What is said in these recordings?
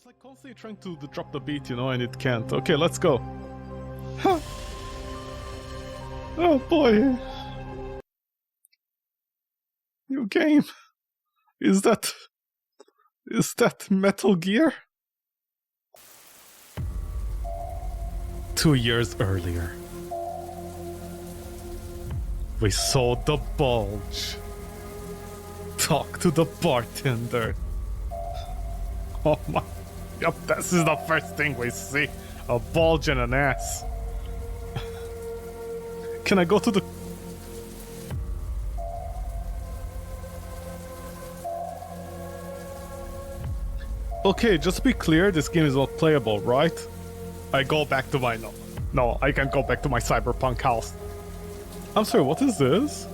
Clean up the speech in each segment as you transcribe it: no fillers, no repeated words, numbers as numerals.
It's like constantly trying to drop the beat, you know, and it can't. Okay, let's go. Huh. Oh boy. New game. Is that Metal Gear? 2 years earlier, we saw the bulge. Talk to the bartender. Oh my. Yep, this is the first thing we see. A bulge and an ass. Can I go to the... Okay, just to be clear, this game is not playable, right? I go back to my... No, I can't go back to my Cyberpunk house. I'm sorry, what is this?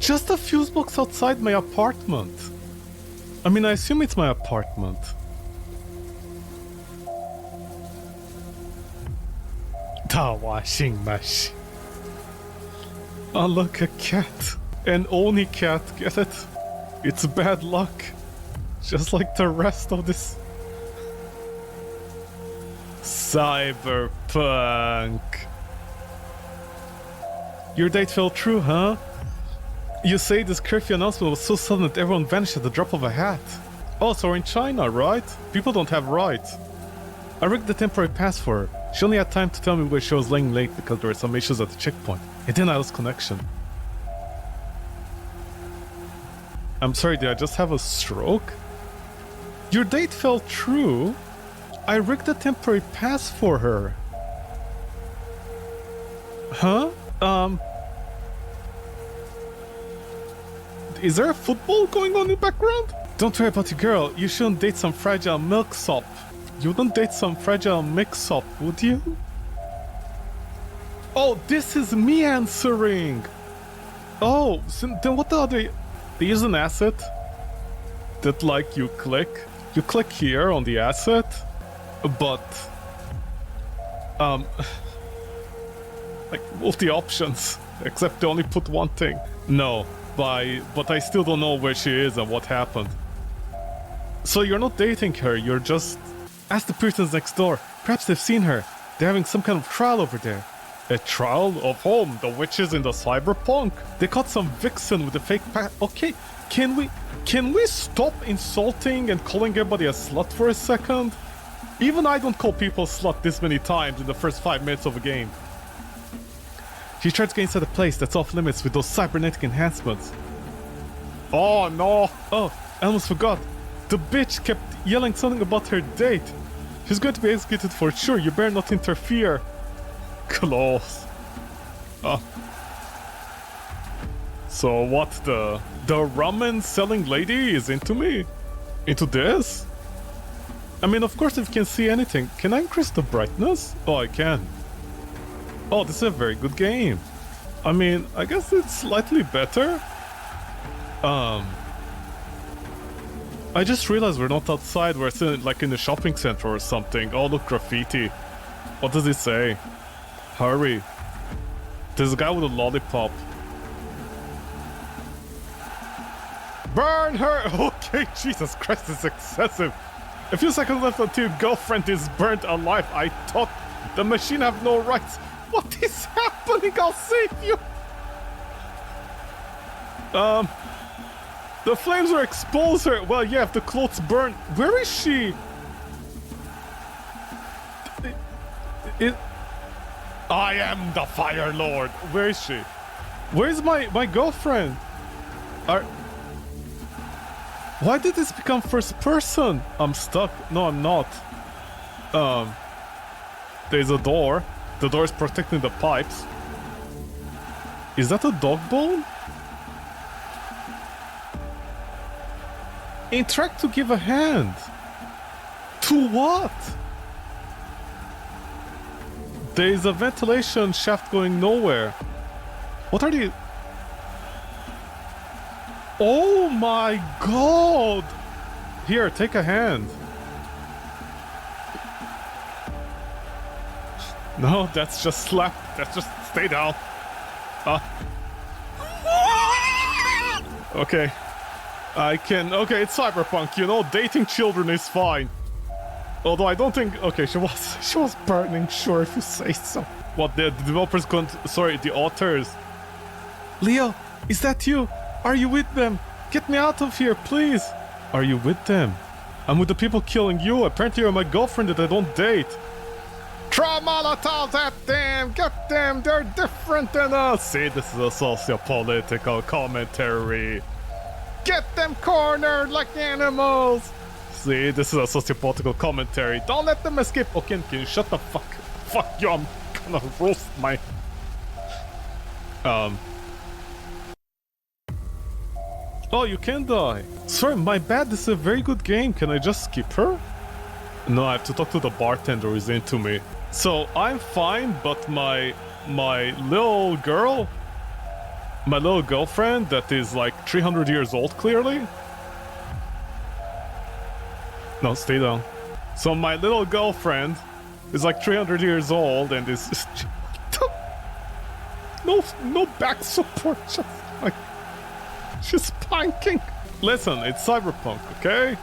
Just a fuse box outside my apartment. I mean, I assume it's my apartment. The washing machine. Oh, look, a cat. An Oni cat, get it? It's bad luck. Just like the rest of this. Cyberpunk. Your date fell true, huh? You say this curfew announcement was so sudden that everyone vanished at the drop of a hat. Oh, so we're in China, right? People don't have rights. I rigged the temporary pass for her. She only had time to tell me where she was laying late because there were some issues at the checkpoint. And then I lost connection. I'm sorry, did I just have a stroke? Your date fell true. I rigged a temporary pass for her. Huh? Is there a football going on in the background? Don't worry about your girl. You shouldn't date some fragile milksop. You wouldn't date some fragile mix-up, would you? Oh, this is me answering! Oh, so then what the other... They use an asset that, like, you click here on the asset, but... like, multi-options, except they only put one thing. No, but I still don't know where she is and what happened. So you're not dating her, you're just... Ask the persons next door. Perhaps they've seen her. They're having some kind of trial over there. A trial of whom? The witches in the Cyberpunk? They caught some vixen with a fake Okay, can we stop insulting and calling everybody a slut for a second? Even I don't call people slut this many times in the first 5 minutes of a game. She tried to get inside a place that's off limits with those cybernetic enhancements. Oh no! Oh, I almost forgot. The bitch kept yelling something about her date. She's going to be executed for sure. You better not interfere. Close. So what, the ramen selling lady is into me? Into this? I mean, of course, if you can see anything. Can I increase the brightness? Oh, I can. Oh, this is a very good game. I mean, I guess it's slightly better. I just realized we're not outside, we're still like in the shopping center or something. Oh, look, graffiti. What does it say? Hurry. There's a guy with a lollipop. Burn her! Okay, Jesus Christ, it's excessive. A few seconds left until your girlfriend is burnt alive. I thought the machine have no rights. What is happening? I'll save you! The flames will expose her. Well, yeah, if the clothes burn. Where is she? I am the Fire Lord. Where is she? Where is my girlfriend? Why did this become first person? I'm stuck. No, I'm not. There's a door. The door is protecting the pipes. Is that a dog bone? Interact to give a hand. To what? There is a ventilation shaft going nowhere. What are the... Oh my god! Here, take a hand. No, that's just slap. That's just stay down. Okay. I can... Okay, it's Cyberpunk, you know, dating children is fine. Although I don't think... Okay, she was burning, sure, if you say so. What, the developers couldn't... Sorry, the authors. Leo, is that you? Are you with them? Get me out of here, please. Are you with them? I'm with the people killing you. Apparently you're my girlfriend that I don't date. Throw Molotovs at them! Get them! They're different than us! See, this is a socio-political commentary. Get them cornered like animals! See, this is a socio-political commentary. Don't let them escape! Okay, can you shut the fuck... Fuck you, I'm gonna roast my... Oh, you can die. Sorry, my bad, this is a very good game. Can I just skip her? No, I have to talk to the bartender who's into me. So, I'm fine, but my little girl... My little girlfriend that is like 300 years old, clearly? No, stay down. So my little girlfriend is like 300 years old and is... No back support, just like... She's planking. Listen, it's Cyberpunk, okay?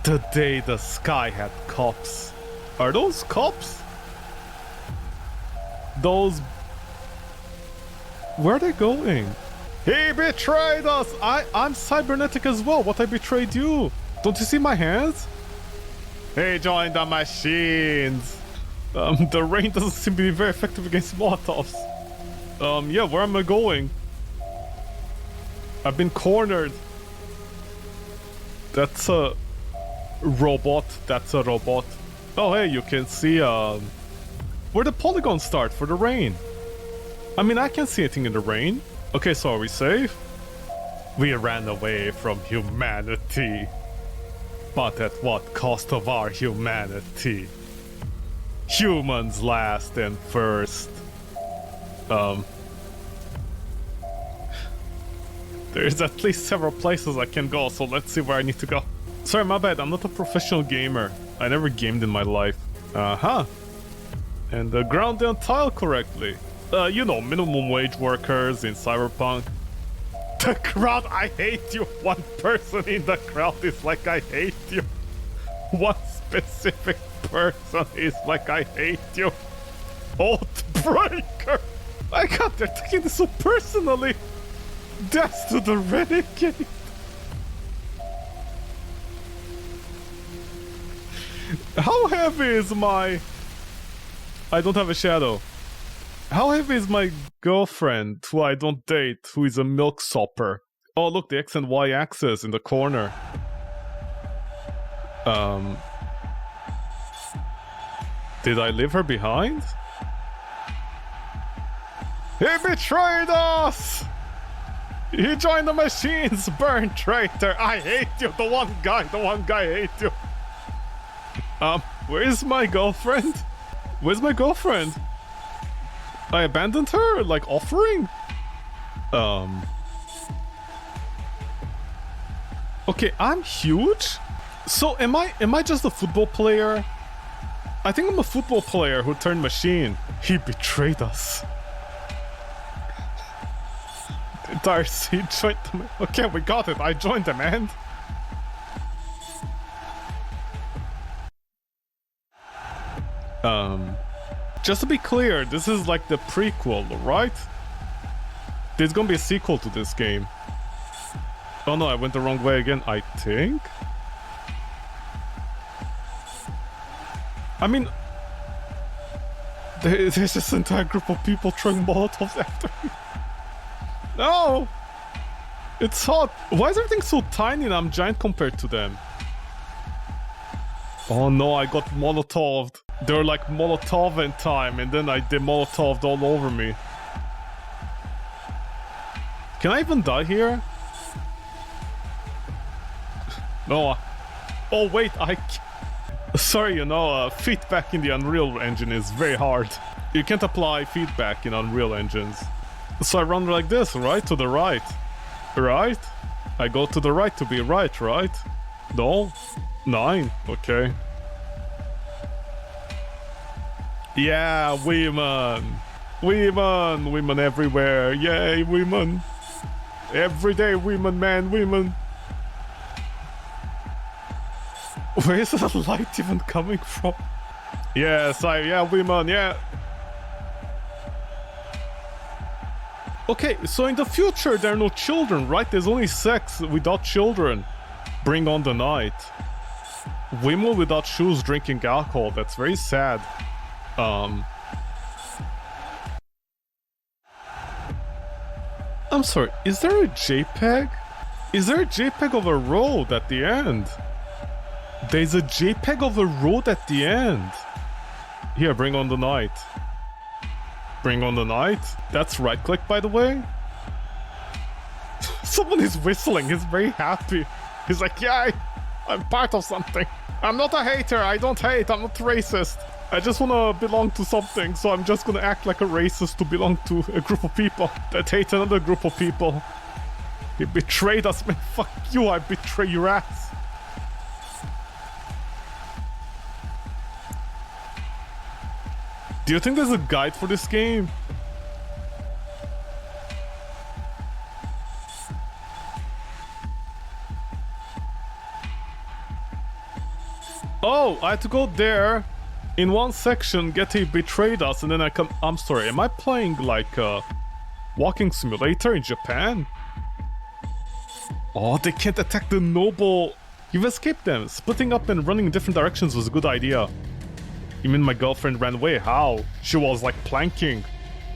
The day the sky had cops. Are those cops? Those... Where are they going? He betrayed us! I'm cybernetic as well. What, I betrayed you? Don't you see my hands? He joined the machines. The rain doesn't seem to be very effective against Molotovs. Yeah, where am I going? I've been cornered. That's a robot. That's a robot. Oh, hey, you can see where the polygons start for the rain. I mean, I can't see anything in the rain. Okay, so are we safe? We ran away from humanity. But at what cost of our humanity? Humans last and first. There's at least several places I can go, so let's see where I need to go. Sorry, my bad, I'm not a professional gamer. I never gamed in my life. And ground and tile correctly. You know, minimum wage workers in Cyberpunk. The crowd, I hate you. One person in the crowd is like, I hate you. One specific person is like, I hate you. Oathbreaker. My god, they're taking this so personally. Death to the renegade. How heavy is my... I don't have a shadow. How heavy is my girlfriend, who I don't date, who is a milksopper? Oh, look, the X and Y axis in the corner. Did I leave her behind? He betrayed us! He joined the machines, burn traitor! I hate you, the one guy hates you! Where is my girlfriend? Where's my girlfriend? I abandoned her? Like, offering? Okay, I'm huge? So, am I just a football player? I think I'm a football player who turned machine. He betrayed us. The entire scene joined them. Okay, we got it. I joined them, man. Just to be clear, this is like the prequel, right? There's gonna be a sequel to this game. Oh no, I went the wrong way again, I think? I mean... There's this entire group of people throwing Molotovs after me. No! It's hot! Why is everything so tiny and I'm giant compared to them? Oh no, I got Molotoved. They were like Molotov in time, and then they Molotoved all over me. Can I even die here? No. Oh wait, sorry, you know, feedback in the Unreal Engine is very hard. You can't apply feedback in Unreal Engines. So I run like this, right? To the right. Right? I go to the right to be right, right? No? 9, okay. Yeah, women! Women! Women everywhere! Yay, women! Everyday women, man, women! Where is that light even coming from? Yes, yeah, women, yeah. Okay, so in the future there are no children, right? There's only sex without children. Bring on the night. Women without shoes drinking alcohol, that's very sad. I'm sorry, is there a JPEG? Is there a JPEG of a road at the end? There's a JPEG of a road at the end. Here, bring on the night. Bring on the night? That's right click, by the way. Someone is whistling, he's very happy. He's like, yeah, I'm part of something. I'm not a hater, I don't hate, I'm not racist. I just wanna belong to something, so I'm just gonna act like a racist to belong to a group of people that hate another group of people. He betrayed us, man. Fuck you, I betray your ass. Do you think there's a guide for this game? Oh, I had to go there in one section, get he betrayed us, and then I come. I'm sorry, am I playing like a walking simulator in Japan? Oh, they can't attack the noble. You've escaped them. Splitting up and running in different directions was a good idea. You mean my girlfriend ran away? How? She was like planking.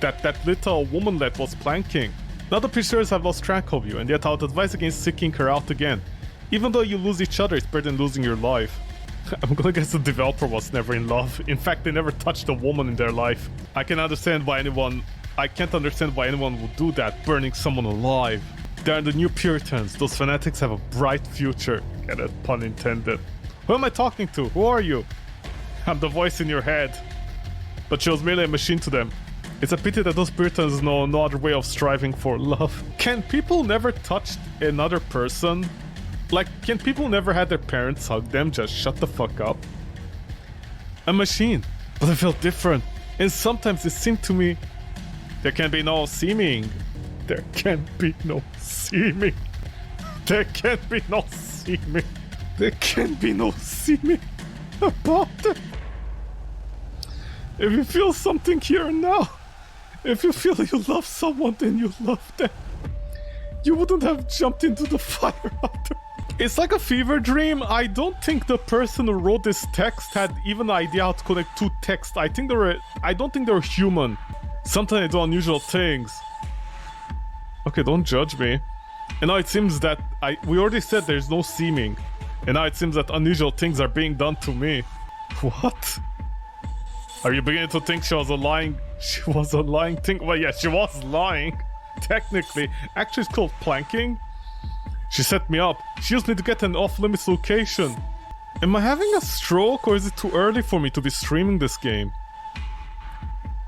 That little womanlet was planking. Now the prisoners have lost track of you, and yet I would advise against seeking her out again. Even though you lose each other, it's better than losing your life. I'm gonna guess the developer was never in love. In fact, they never touched a woman in their life. I can't understand why anyone would do that, burning someone alive. They're the new Puritans. Those fanatics have a bright future. Get it? Pun intended. Who am I talking to? Who are you? I'm the voice in your head. But she was merely a machine to them. It's a pity that those Puritans know no other way of striving for love. Can people never touch another person? Like, can people never have their parents hug them? Just shut the fuck up. A machine. But I felt different. And sometimes it seemed to me there can be no seeming. There can be no seeming. There can be no seeming. There can be no seeming about it. If you feel something here and now, if you feel you love someone, then you love them. You wouldn't have jumped into the fire after. It's like a fever dream. I don't think the person who wrote this text had even an idea how to connect two texts. I don't think they were human. Sometimes they do unusual things. Okay, don't judge me. And now it seems that we already said there's no seeming. And now it seems that unusual things are being done to me. What? Are you beginning to think she was a lying thing? Well, yeah, she was lying. Technically. Actually, it's called planking. She set me up. She used me to get an off-limits location. Am I having a stroke, or is it too early for me to be streaming this game?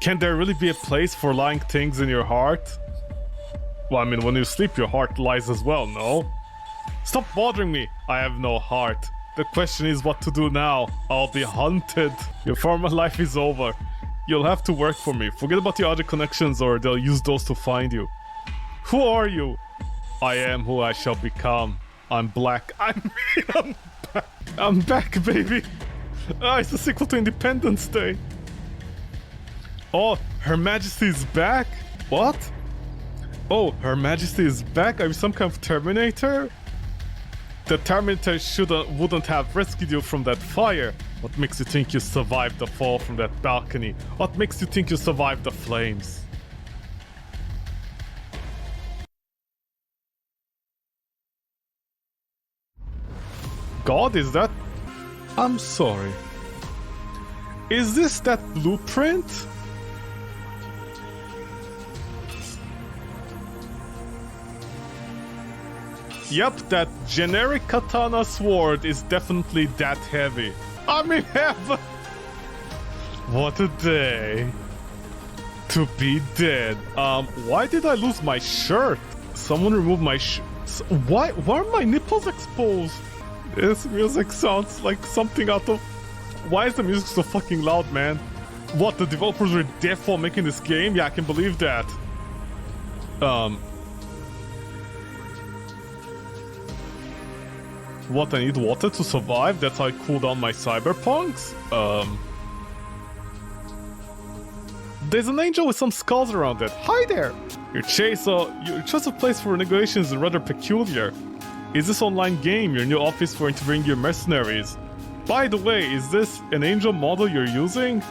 Can there really be a place for lying things in your heart? Well, I mean, when you sleep, your heart lies as well, no? Stop bothering me! I have no heart. The question is what to do now. I'll be hunted. Your former life is over. You'll have to work for me. Forget about your other connections, or they'll use those to find you. Who are you? I am who I shall become. I'm black. I'm back. I'm back, baby. Ah, it's a sequel to Independence Day. Oh, Her Majesty is back? What? Oh, Her Majesty is back? Are you some kind of Terminator? The Terminator wouldn't have rescued you from that fire. What makes you think you survived the fall from that balcony? What makes you think you survived the flames? God, is that? I'm sorry. Is this that blueprint? Yep, that generic katana sword is definitely that heavy. I'm in heaven! What a day to be dead. Why did I lose my shirt? Someone remove my why are my nipples exposed? This music sounds like something out of... Why is the music so fucking loud, man? What, the developers were deaf while making this game? Yeah, I can believe that. What, I need water to survive? That's how I cool down my Cybpunks? There's an angel with some skulls around it. Hi there! Your choice of place for renegotiation is rather peculiar. Is this online game your new office for interviewing your mercenaries? By the way, is this an angel model you're using?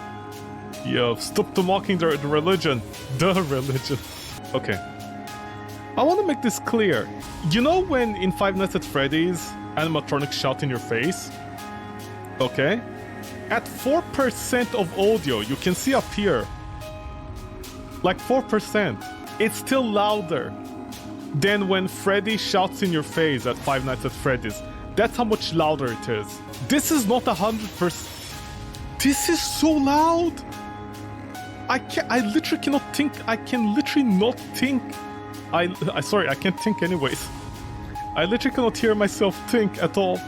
Yo, stop mocking the religion. The religion. Okay. I want to make this clear. You know when in Five Nights at Freddy's, animatronics shout in your face? Okay. At 4% of audio, you can see up here. Like 4%. It's still louder than when Freddy shouts in your face at Five Nights at Freddy's. That's how much louder it is. This is not 100%. This is so loud. I literally cannot think. I can literally not think. Sorry, I can't think anyways. I literally cannot hear myself think at all.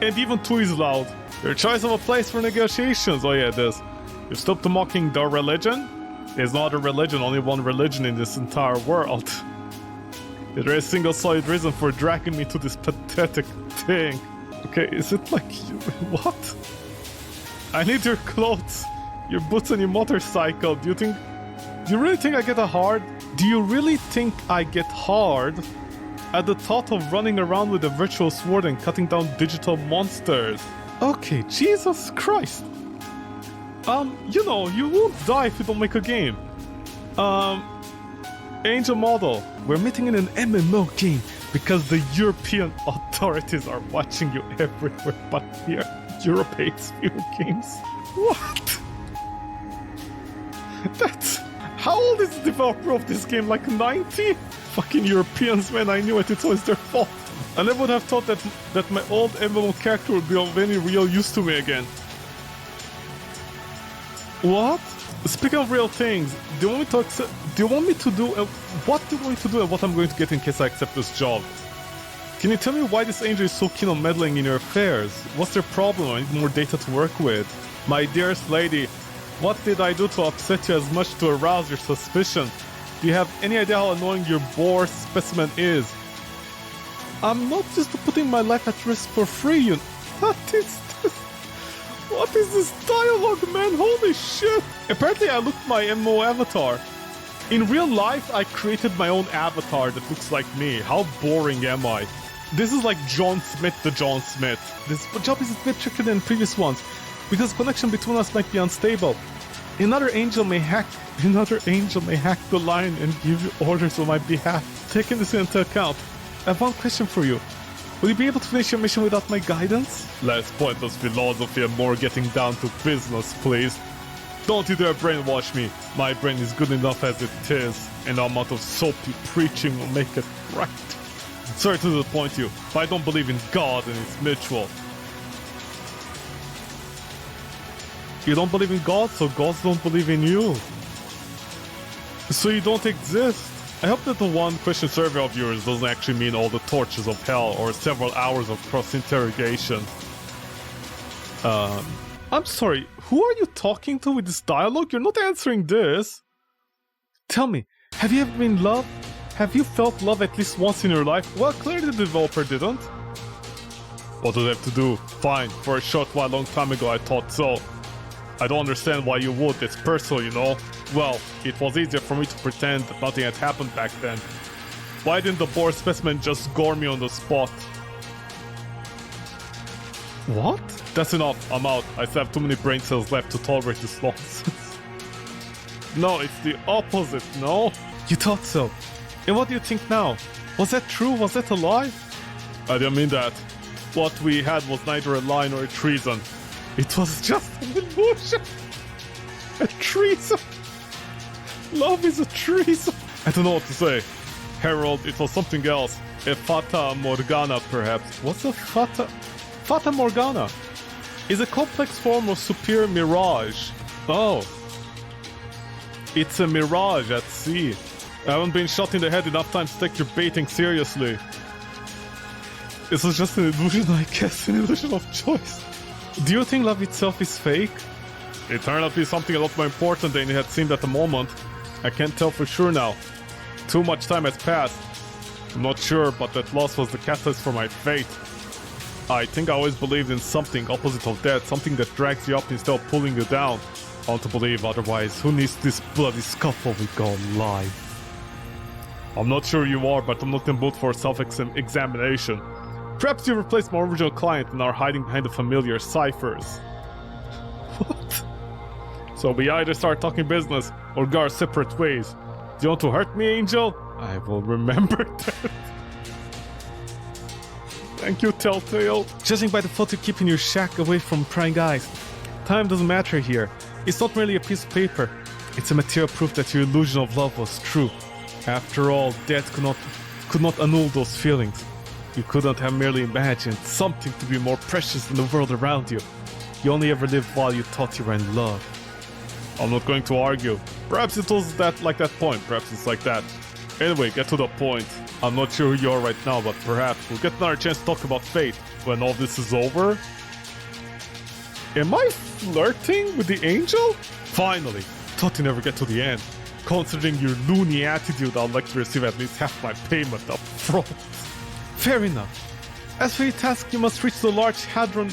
And even 2 is loud. Your choice of a place for negotiations. Oh yeah, it is. You've stopped mocking the religion. There's not a religion, only one religion in this entire world. Is there a single solid reason for dragging me to this pathetic thing? Okay, is it like... What? I need your clothes, your boots and your motorcycle. Do you really think I get hard? Do you really think I get hard at the thought of running around with a virtual sword and cutting down digital monsters? Okay, Jesus Christ. You know, you won't die if you don't make a game. Angel model, we're meeting in an MMO game because the European authorities are watching you everywhere but here. Europe hates video games. What? That's... How old is the developer of this game? Like 90? Fucking Europeans, man, I knew it. It's always their fault. I never would have thought that my old MMO character would be of any real use to me again. What? Speaking of real things, do you want me to do what do you want me to do and what I'm going to get in case I accept this job? Can you tell me why this angel is so keen on meddling in your affairs? What's their problem? I need more data to work with. My dearest lady, what did I do to upset you as much to arouse your suspicion? Do you have any idea how annoying your boar specimen is? I'm not just putting my life at risk for free, you... What is this? What is this dialogue, man? Holy shit! Apparently I looked my MMO avatar. In real life, I created my own avatar that looks like me. How boring am I? This is like John Smith the John Smith. This job is a bit trickier than previous ones, because connection between us might be unstable. Another angel may hack the line and give you orders on my behalf. Taking this into account, I have one question for you. Will you be able to finish your mission without my guidance? Less pointless philosophy and more getting down to business, please. Don't you dare brainwash me. My brain is good enough as it is, and the amount of soapy preaching will make it right. Sorry to disappoint you, but I don't believe in God and it's mutual. You don't believe in God, so gods don't believe in you. So you don't exist. I hope that the one-question survey of yours doesn't actually mean all the tortures of hell or several hours of cross-interrogation. I'm sorry, who are you talking to with this dialogue? You're not answering this. Tell me, have you ever been in love? Have you felt love at least once in your life? Well, clearly the developer didn't. What does it have to do? Fine, for a short while long time ago I thought so. I don't understand why you would, it's personal, you know? Well, it was easier for me to pretend that nothing had happened back then. Why didn't the boar specimen just gore me on the spot? What? That's enough, I'm out. I still have too many brain cells left to tolerate this nonsense. No, it's the opposite, no? You thought so. And what do you think now? Was that true? Was that a lie? I didn't mean that. What we had was neither a lie nor a treason. It was just an illusion. A treason. Love is a treason. I don't know what to say. Harold, it was something else. A Fata Morgana, perhaps. What's a Fata? Fata Morgana is a complex form of superior mirage. Oh. It's a mirage at sea. I haven't been shot in the head enough times to take your baiting seriously. This was just an illusion, I guess. An illusion of choice. Do you think love itself is fake? It turned out to be something a lot more important than it had seemed at the moment. I can't tell for sure now. Too much time has passed. I'm not sure, but that loss was the catalyst for my fate. I think I always believed in something opposite of that, something that drags you up instead of pulling you down. I want to believe, otherwise who needs this bloody scuffle we call life? I'm not sure you are, but I'm not in mood for self-examination. Perhaps you replaced my original client and are hiding behind the familiar ciphers. What? So we either start talking business or go our separate ways. Do you want to hurt me, Angel? I will remember that. Thank you, Telltale. Judging by the photo you keep in your shack away from prying eyes, time doesn't matter here. It's not merely a piece of paper. It's a material proof that your illusion of love was true. After all, death could not annul those feelings. You couldn't have merely imagined something to be more precious than the world around you. You only ever lived while you thought you were in love. I'm not going to argue. Perhaps it was like that point. Perhaps it's like that. Anyway, get to the point. I'm not sure who you are right now, but perhaps we'll get another chance to talk about fate when all this is over. Am I flirting with the angel? Finally, thought you never get to the end. Considering your loony attitude, I'd like to receive at least half my payment up front. Fair enough. As for your task, you must reach the Large Hadron.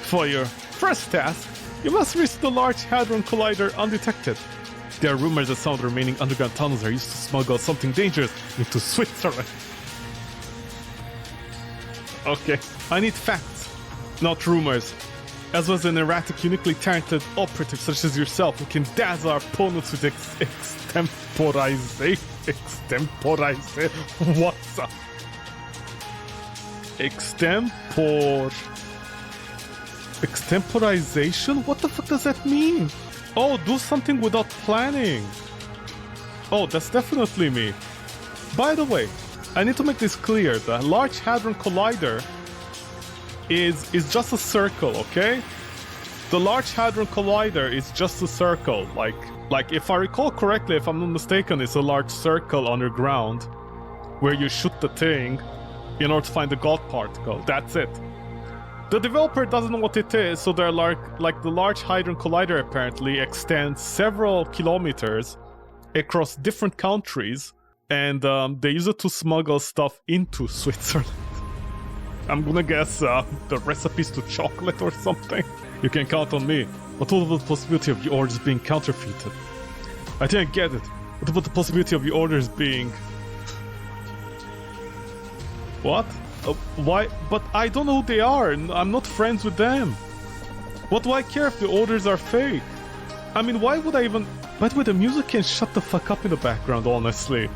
For your first task, you must reach the Large Hadron Collider undetected. There are rumors that some of the remaining underground tunnels are used to smuggle something dangerous into Switzerland. Okay, I need facts, not rumors. As was an erratic, uniquely talented operative such as yourself who can dazzle our opponents with extemporization. What's up? Extemporization? What the fuck does that mean? Oh, do something without planning. Oh, that's definitely me. By the way, I need to make this clear. The Large Hadron Collider is just a circle, okay? The Large Hadron Collider is just a circle. Like if I recall correctly, if I'm not mistaken, it's a large circle underground where you shoot the thing in order to find the God particle. That's it. The developer doesn't know what it is, so they're like the Large Hadron Collider apparently extends several kilometers across different countries, and they use it to smuggle stuff into Switzerland. I'm gonna guess the recipes to chocolate or something. You can count on me. But what about the possibility of your orders being counterfeited? I didn't get it. What about the possibility of your orders being... What? Why? But I don't know who they are, and I'm not friends with them. What do I care if the orders are fake? I mean, why would I even... By the way, the music can shut the fuck up in the background, honestly.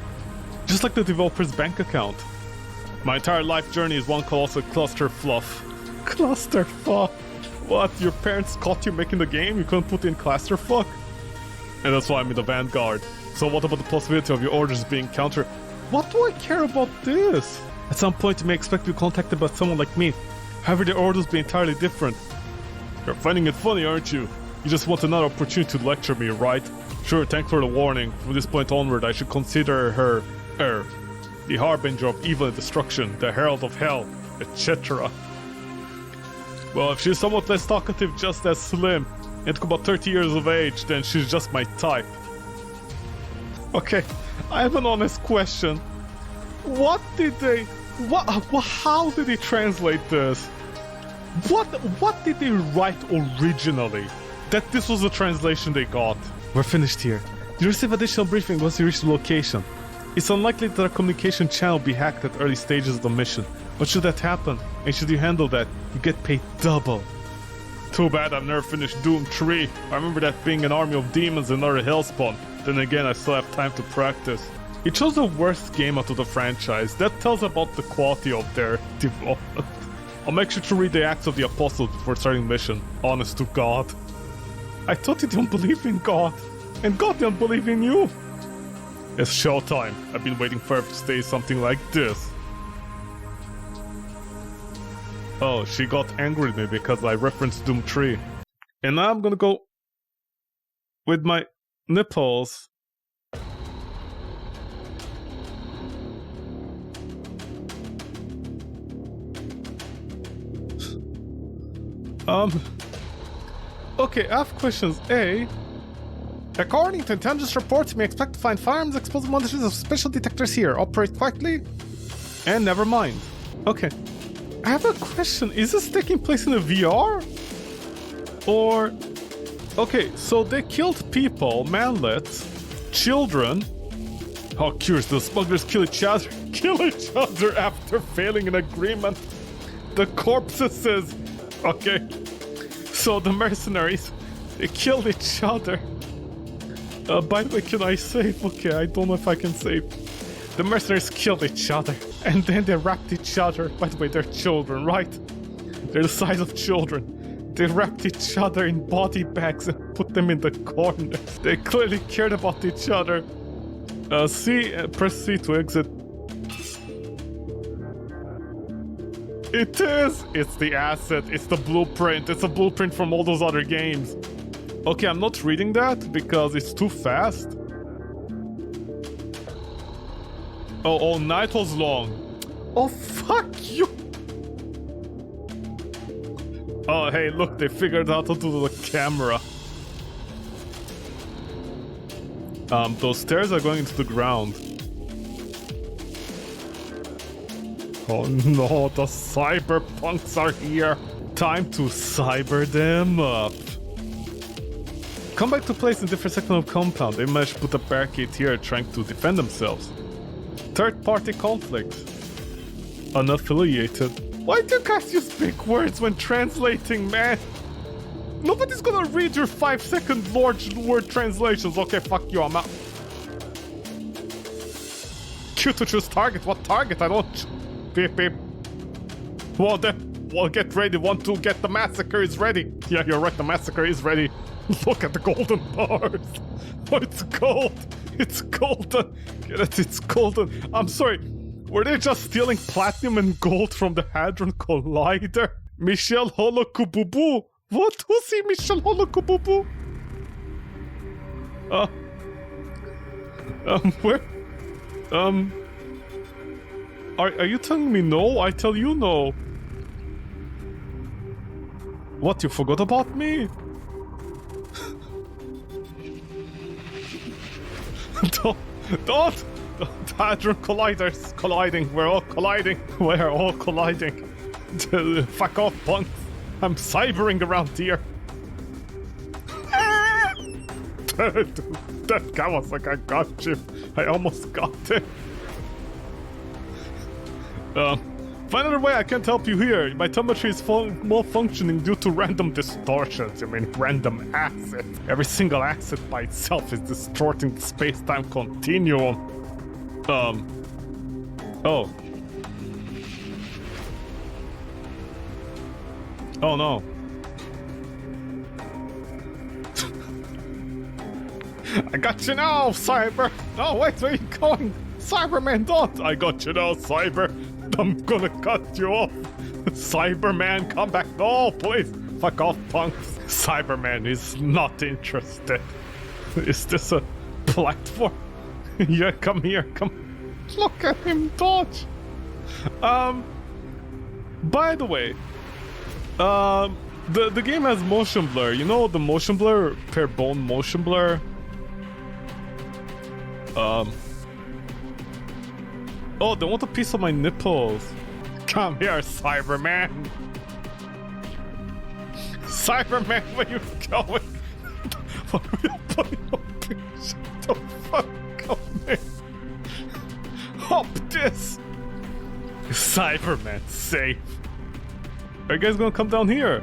Just like the developer's bank account. My entire life journey is one colossal cluster fluff. Clusterfuck? What? Your parents caught you making the game? You couldn't put in clusterfuck? And that's why I'm in the vanguard. So what about the possibility of your orders being counter... What do I care about this? At some point you may expect to be contacted by someone like me. However, their orders be entirely different. You're finding it funny, aren't you? You just want another opportunity to lecture me, right? Sure, thanks for the warning. From this point onward, I should consider her... the harbinger of evil and destruction, the herald of hell, etc. Well, if she's somewhat less talkative, just as slim, and about 30 years of age, then she's just my type. Okay, I have an honest question. What did they... how did they translate this? What did they write originally? That this was the translation they got. We're finished here. You receive additional briefing once you reach the location. It's unlikely that our communication channel will be hacked at early stages of the mission. But should that happen, and should you handle that, you get paid double. Too bad I've never finished Doom 3. I remember that being an army of demons and another hellspawn. Then again, I still have time to practice. You chose the worst game out of the franchise. That tells about the quality of their development. I'll make sure to read the Acts of the Apostles before starting the mission. Honest to God. I thought you didn't believe in God. And God didn't believe in you. It's showtime. I've been waiting forever to say something like this. Oh, she got angry with me because I referenced Doom 3. And now I'm gonna go with my nipples. Okay, I have questions. A. According to intelligence reports, you may expect to find firearms, explosive munitions, of special detectors here. Operate quietly. And never mind. Okay. I have a question. Is this taking place in a VR? Or... Okay, so they killed people, manlets, children. How curious, the smugglers kill each other after failing an agreement. The corpses says... Okay. So the mercenaries, they killed each other. By the way, can I save? Okay, I don't know if I can save. The mercenaries killed each other, and then they wrapped each other. By the way, they're children, right? They're the size of children. They wrapped each other in body bags and put them in the corner. They clearly cared about each other. Press C to exit. It is! It's the asset, it's the blueprint, it's a blueprint from all those other games. Okay, I'm not reading that because it's too fast. Oh, night was long. Oh, fuck you! Oh, hey, look, they figured out how to do the camera. Those stairs are going into the ground. Oh no, the cyberpunks are here. Time to cyber them up. Come back to place in different section of compound. They managed to put a barricade here trying to defend themselves. Third-party conflict. Unaffiliated. Why do you guys use big words when translating, man? Nobody's gonna read your 5-second large word translations. Okay, fuck you, I'm out. Q to choose target. What target? I don't... Beep, beep. Well, get ready. 1, 2, get the massacre is ready. Yeah, you're right, the massacre is ready. Look at the golden bars. Oh, it's gold. It's golden. Get it, it's golden. I'm sorry. Were they just stealing platinum and gold from the Hadron Collider? Michel Holokububu. What? Who's he, Michel Holokububu? Where? Are you telling me no? I tell you no. What, you forgot about me? Don't! The Hadron Collider's colliding. We're all colliding. We're all colliding. Fuck off, punks. I'm cybering around here. That guy was like, I got you. I almost got it. Find another way, I can't help you here. My telemetry is malfunctioning due to random distortions. I mean, random acid. Every single acid by itself is distorting the space-time continuum. Oh. Oh no. I got you now, Cyber! Oh wait, where are you going? Cyberman, don't! I got you now, Cyber! I'm gonna cut you off! Cyberman, come back! No, please! Fuck off, punks! Cyberman is not interested. Is this a platform? Yeah, come here, come. Look at him dodge! By the way, the game has motion blur. You know the motion blur? Per bone motion blur? Oh, they want a piece of my nipples. Come here, Cyberman. Cyberman, where you going? Shut the fuck up, man. Hop this. Cyberman, safe. Are you guys gonna come down here?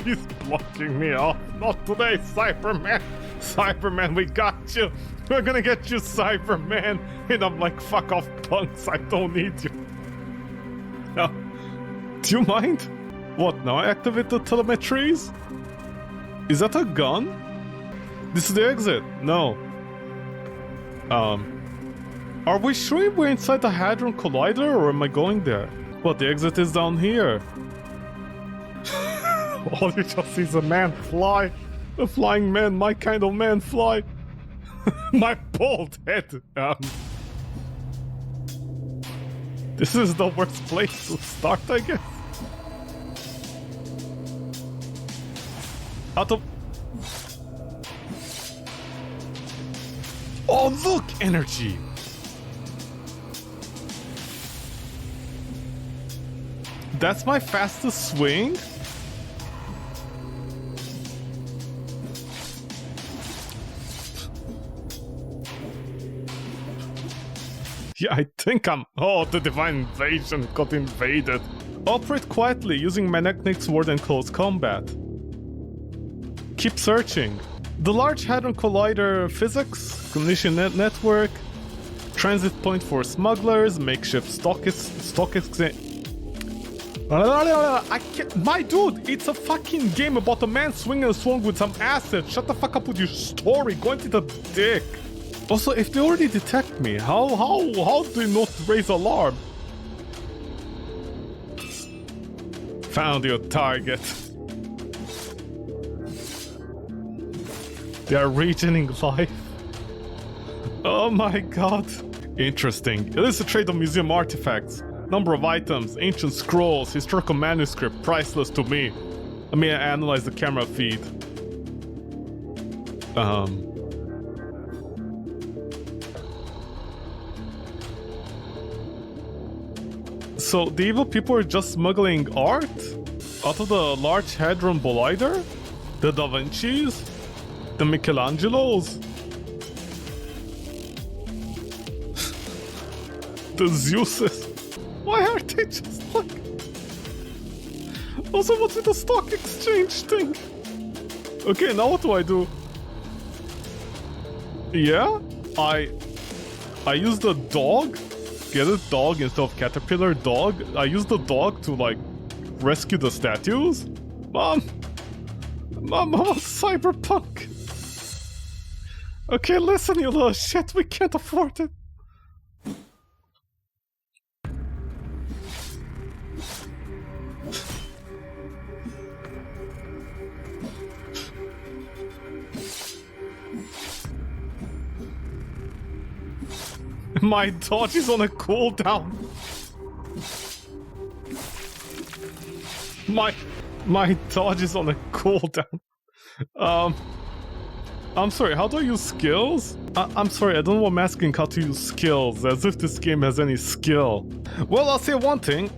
He's blocking me off. Not today, Cyberman. Cyberman, we got you. We're gonna get you, Cyberman. And I'm like, fuck off, punks. I don't need you. Now, do you mind? What, now I activate the telemetries? Is that a gun? This is the exit. No. Are we sure we're inside the Hadron Collider, or am I going there? What, the exit is down here. All you just see is a man fly. A flying man, my kind of man fly. My bald head. This is the worst place to start, I guess. Out of... Oh, look! Energy! That's my fastest swing? Yeah, I think I'm... Oh, the Divine Invasion got invaded. Operate quietly using magnetic sword in close combat. Keep searching. The Large Hadron Collider physics, cognition network, transit point for smugglers, makeshift stockist. I can't... My dude, it's a fucking game about a man swinging a sword with some acid. Shut the fuck up with your story. Go into the dick. Also, if they already detect me, how do they not raise alarm? Found your target. They are regening life. Oh my god. Interesting. It is a trade of museum artifacts. Number of items, ancient scrolls, historical manuscript, priceless to me. Let me analyze the camera feed. So the evil people are just smuggling art? Out of the Large Hadron Collider? The Da Vinci's? The Michelangelos? The Zeuses? Why are they just like... Also, what's with the stock exchange thing? Okay, now what do I do? Yeah? I use the dog? Get a dog instead of caterpillar dog? I use the dog to, like, rescue the statues? Mom, I'm a cyberpunk. Okay, listen, you little shit, we can't afford it. My dodge is on a cooldown. My dodge is on a cooldown. I'm sorry, how do I use skills? I'm sorry, I don't know why I'm asking how to use skills, as if this game has any skill. Well, I'll say one thing.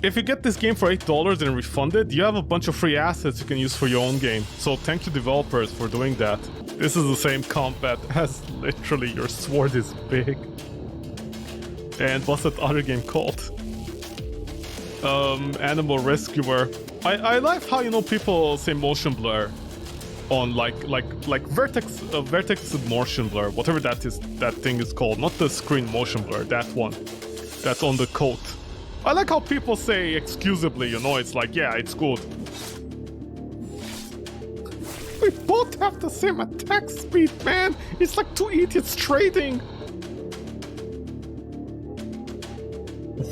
If you get this game for $8 and refunded, you have a bunch of free assets you can use for your own game. So thank you developers for doing that. This is the same combat as literally your sword is big. And what's that other game called? Animal Rescuer. I like how, you know, people say motion blur on like vertex motion blur, whatever that thing is called, not the screen motion blur, that one. That's on the coat. I like how people say excusably, you know, it's like, yeah, it's good. We both have the same attack speed, man! It's like two idiots trading!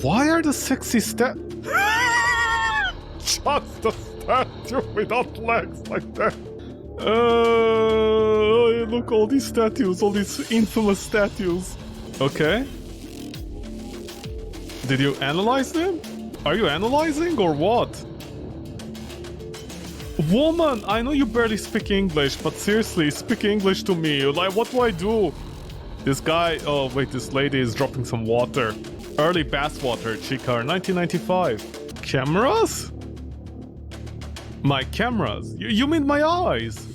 Why are the sexy just the statue without legs like that? Look, all these statues, all these infamous statues. Okay. Did you analyze them? Are you analyzing or what? Woman, I know you barely speak English, but seriously, speak English to me. Like, what do I do? This guy... Oh, wait, this lady is dropping some water. Early bathwater, Chica, 1995. Cameras? My cameras? You mean my eyes?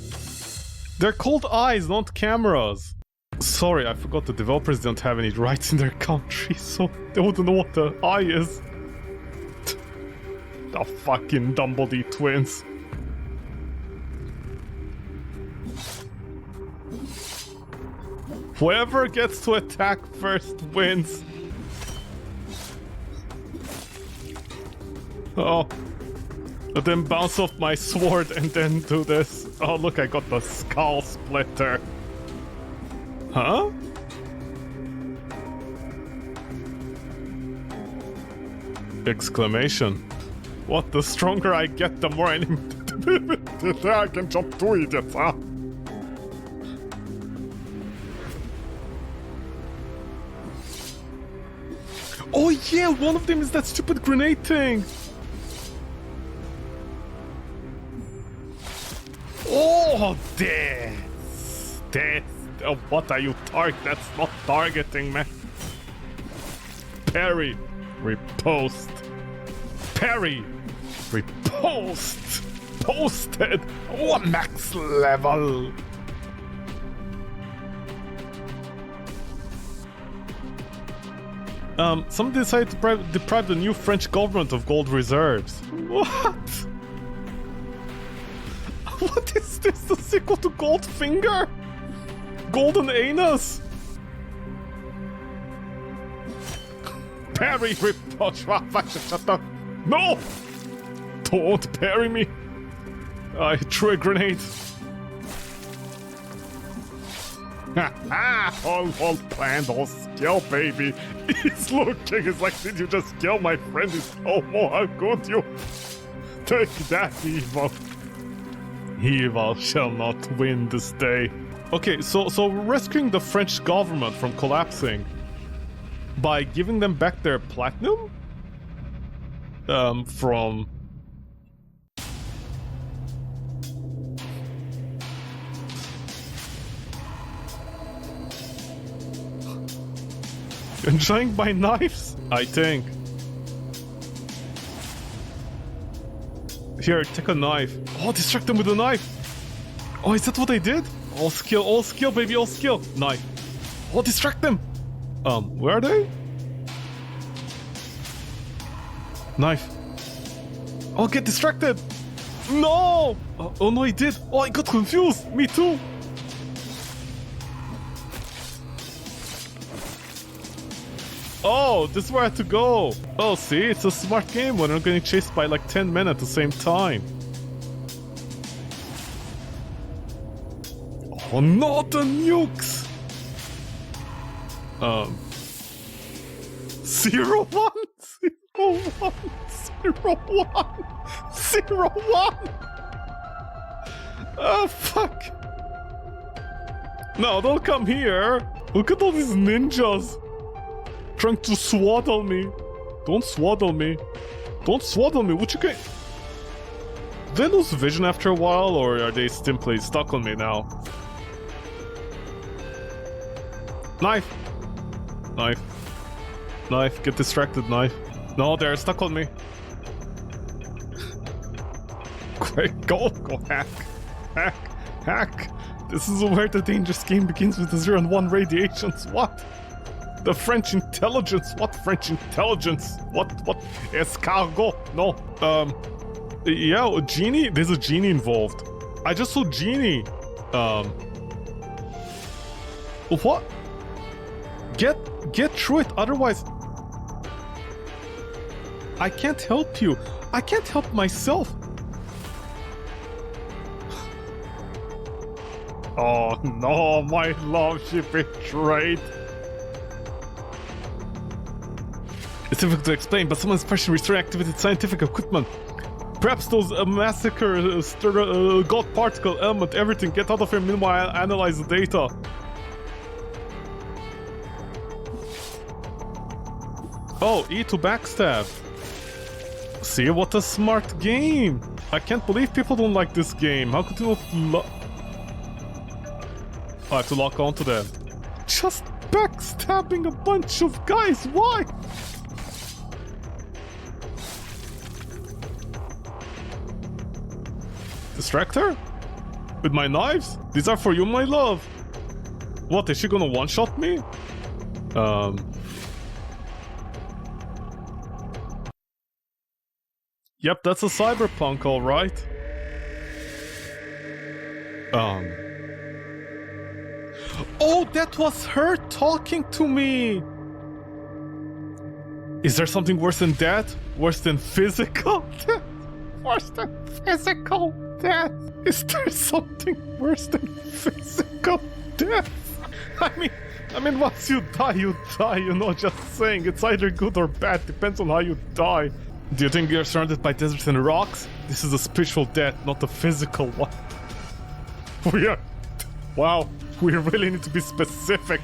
They're called eyes, not cameras. Sorry, I forgot the developers don't have any rights in their country, so they wouldn't know what the eye is. The fucking Dumbledore twins. Whoever gets to attack first wins. Oh. But then bounce off my sword and then do this. Oh, look, I got the skull splitter. Huh? Exclamation. What, the stronger I get, the more I can jump two idiots, huh? Oh yeah, one of them is that stupid grenade thing! Oh, that's... what are you targeting? That's not targeting, man. Parry. Riposte. Parry! Repost! Posted! Oh, max level! Some decided to deprive the new French government of gold reserves. What? What is this? The sequel to Goldfinger? Golden Anus? Parry, shut. No! Don't parry me! I threw a grenade. All planned, all skill, baby. He's looking, it's like, did you just kill my friend? Oh, how could you? Take that, evil. Evil shall not win this day. Okay, so rescuing the French government from collapsing by giving them back their platinum? From... Enjoying my knives? I think. Here, take a knife. Oh, distract them with a knife! Oh, is that what I did? All skill, baby, all skill! Knife. Oh, distract them! Where are they? Knife. Oh, get distracted! No! Oh no, I did! Oh, I got confused! Me too! Oh, this is where I have to go! Oh, see? It's a smart game when I'm getting chased by like 10 men at the same time. Oh, not the nukes! 0 1 0 1 0 1 0 1. Oh, fuck! No, don't come here! Look at all these ninjas! Trying to swaddle me. Don't swaddle me. Don't swaddle me. What you get? Do they lose vision after a while, or are they simply stuck on me now? Knife. Knife. Knife. Get distracted, knife. No, they're stuck on me. Quick, go hack. Hack. This is where the dangerous game begins with the 0 and 1 radiations. What? The French intelligence? What French intelligence? What? Escargot? No. Yeah, a genie? There's a genie involved. I just saw genie. What? Get through it, otherwise... I can't help you. I can't help myself. Oh no, my love, she betrayed. It's difficult to explain, but someone's partially restoring activated scientific equipment. Perhaps those massacre, god particle, element, everything. Get out of here, meanwhile analyze the data. Oh, E to backstab. See, what a smart game. I can't believe people don't like this game. How could you not I have to lock onto them. Just backstabbing a bunch of guys, why? Distract her? With my knives? These are for you, my love. What, is she gonna one-shot me? Yep, that's a cyberpunk, alright. Oh, that was her talking to me! Is there something worse than that? Worse than physical death? Worse than physical death? Is there something worse than physical death? I mean, once you die, you know, just saying. It's either good or bad, depends on how you die. Do you think you're surrounded by deserts and rocks? This is a spiritual death, not a physical one. Wow, we really need to be specific.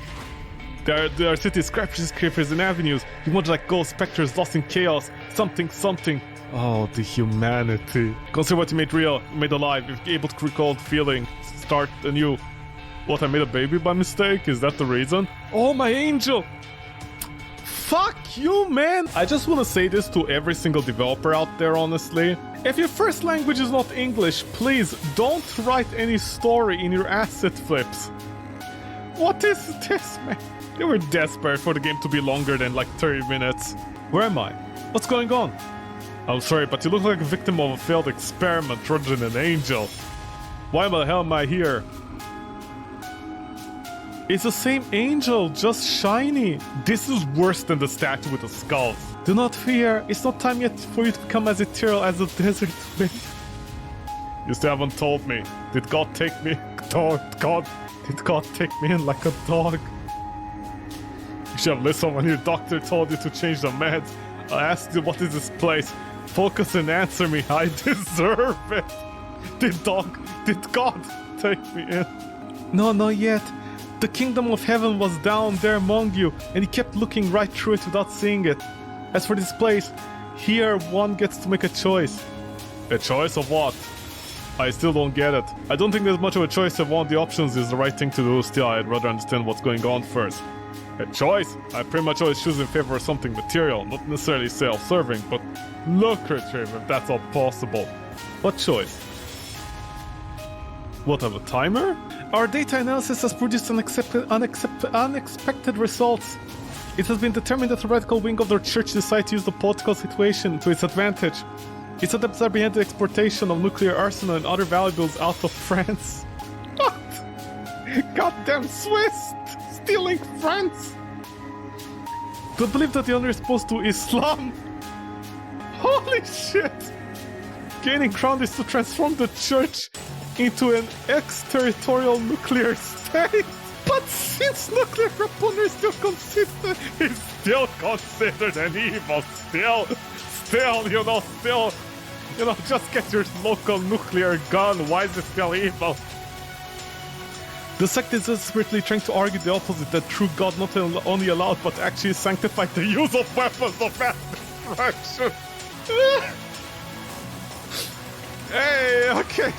There are cities, skyscrapers, and avenues. You want like ghosts, specters, lost in chaos, something. Oh, the humanity. Consider what you made real, made alive, if you're able to recall the feeling, start anew. What, I made a baby by mistake? Is that the reason? Oh, my angel! Fuck you, man! I just want to say this to every single developer out there, honestly. If your first language is not English, please don't write any story in your asset flips. What is this, man? They were desperate for the game to be longer than like 30 minutes. Where am I? What's going on? I'm sorry, but you look like a victim of a failed experiment rather than an angel. Why the hell am I here? It's the same angel, just shiny. This is worse than the statue with the skulls. Do not fear, it's not time yet for you to become as ethereal as the desert wind. You still haven't told me. Did God take me? Did God take me in like a dog? You should have listened when your doctor told you to change the meds. I asked you, what is this place? Focus and answer me. I deserve it. Did God take me in? No, not yet. The kingdom of heaven was down there among you, and he kept looking right through it without seeing it. As for this place, here one gets to make a choice. A choice of what? I still don't get it. I don't think there's much of a choice if one of the options is the right thing to do. Still, I'd rather understand what's going on first. A choice? I pretty much always choose in favor of something material, not necessarily self-serving, but lucrative if that's all possible. What choice? What, have a timer? Our data analysis has produced unexpected results. It has been determined that the radical wing of their church decided to use the political situation to its advantage. Its adepts are behind the exportation of nuclear arsenal and other valuables out of France. What? Goddamn Swiss! Stealing France! To believe that the owner is opposed to Islam? Holy shit! Gaining ground is to transform the church into an exterritorial nuclear state. But since nuclear weaponry is still considered, it's still considered an evil. Still, just get your local nuclear gun. Why is it still evil? The sect is desperately trying to argue the opposite, that true God not only allowed but actually sanctified the use of weapons of mass destruction. Hey, okay.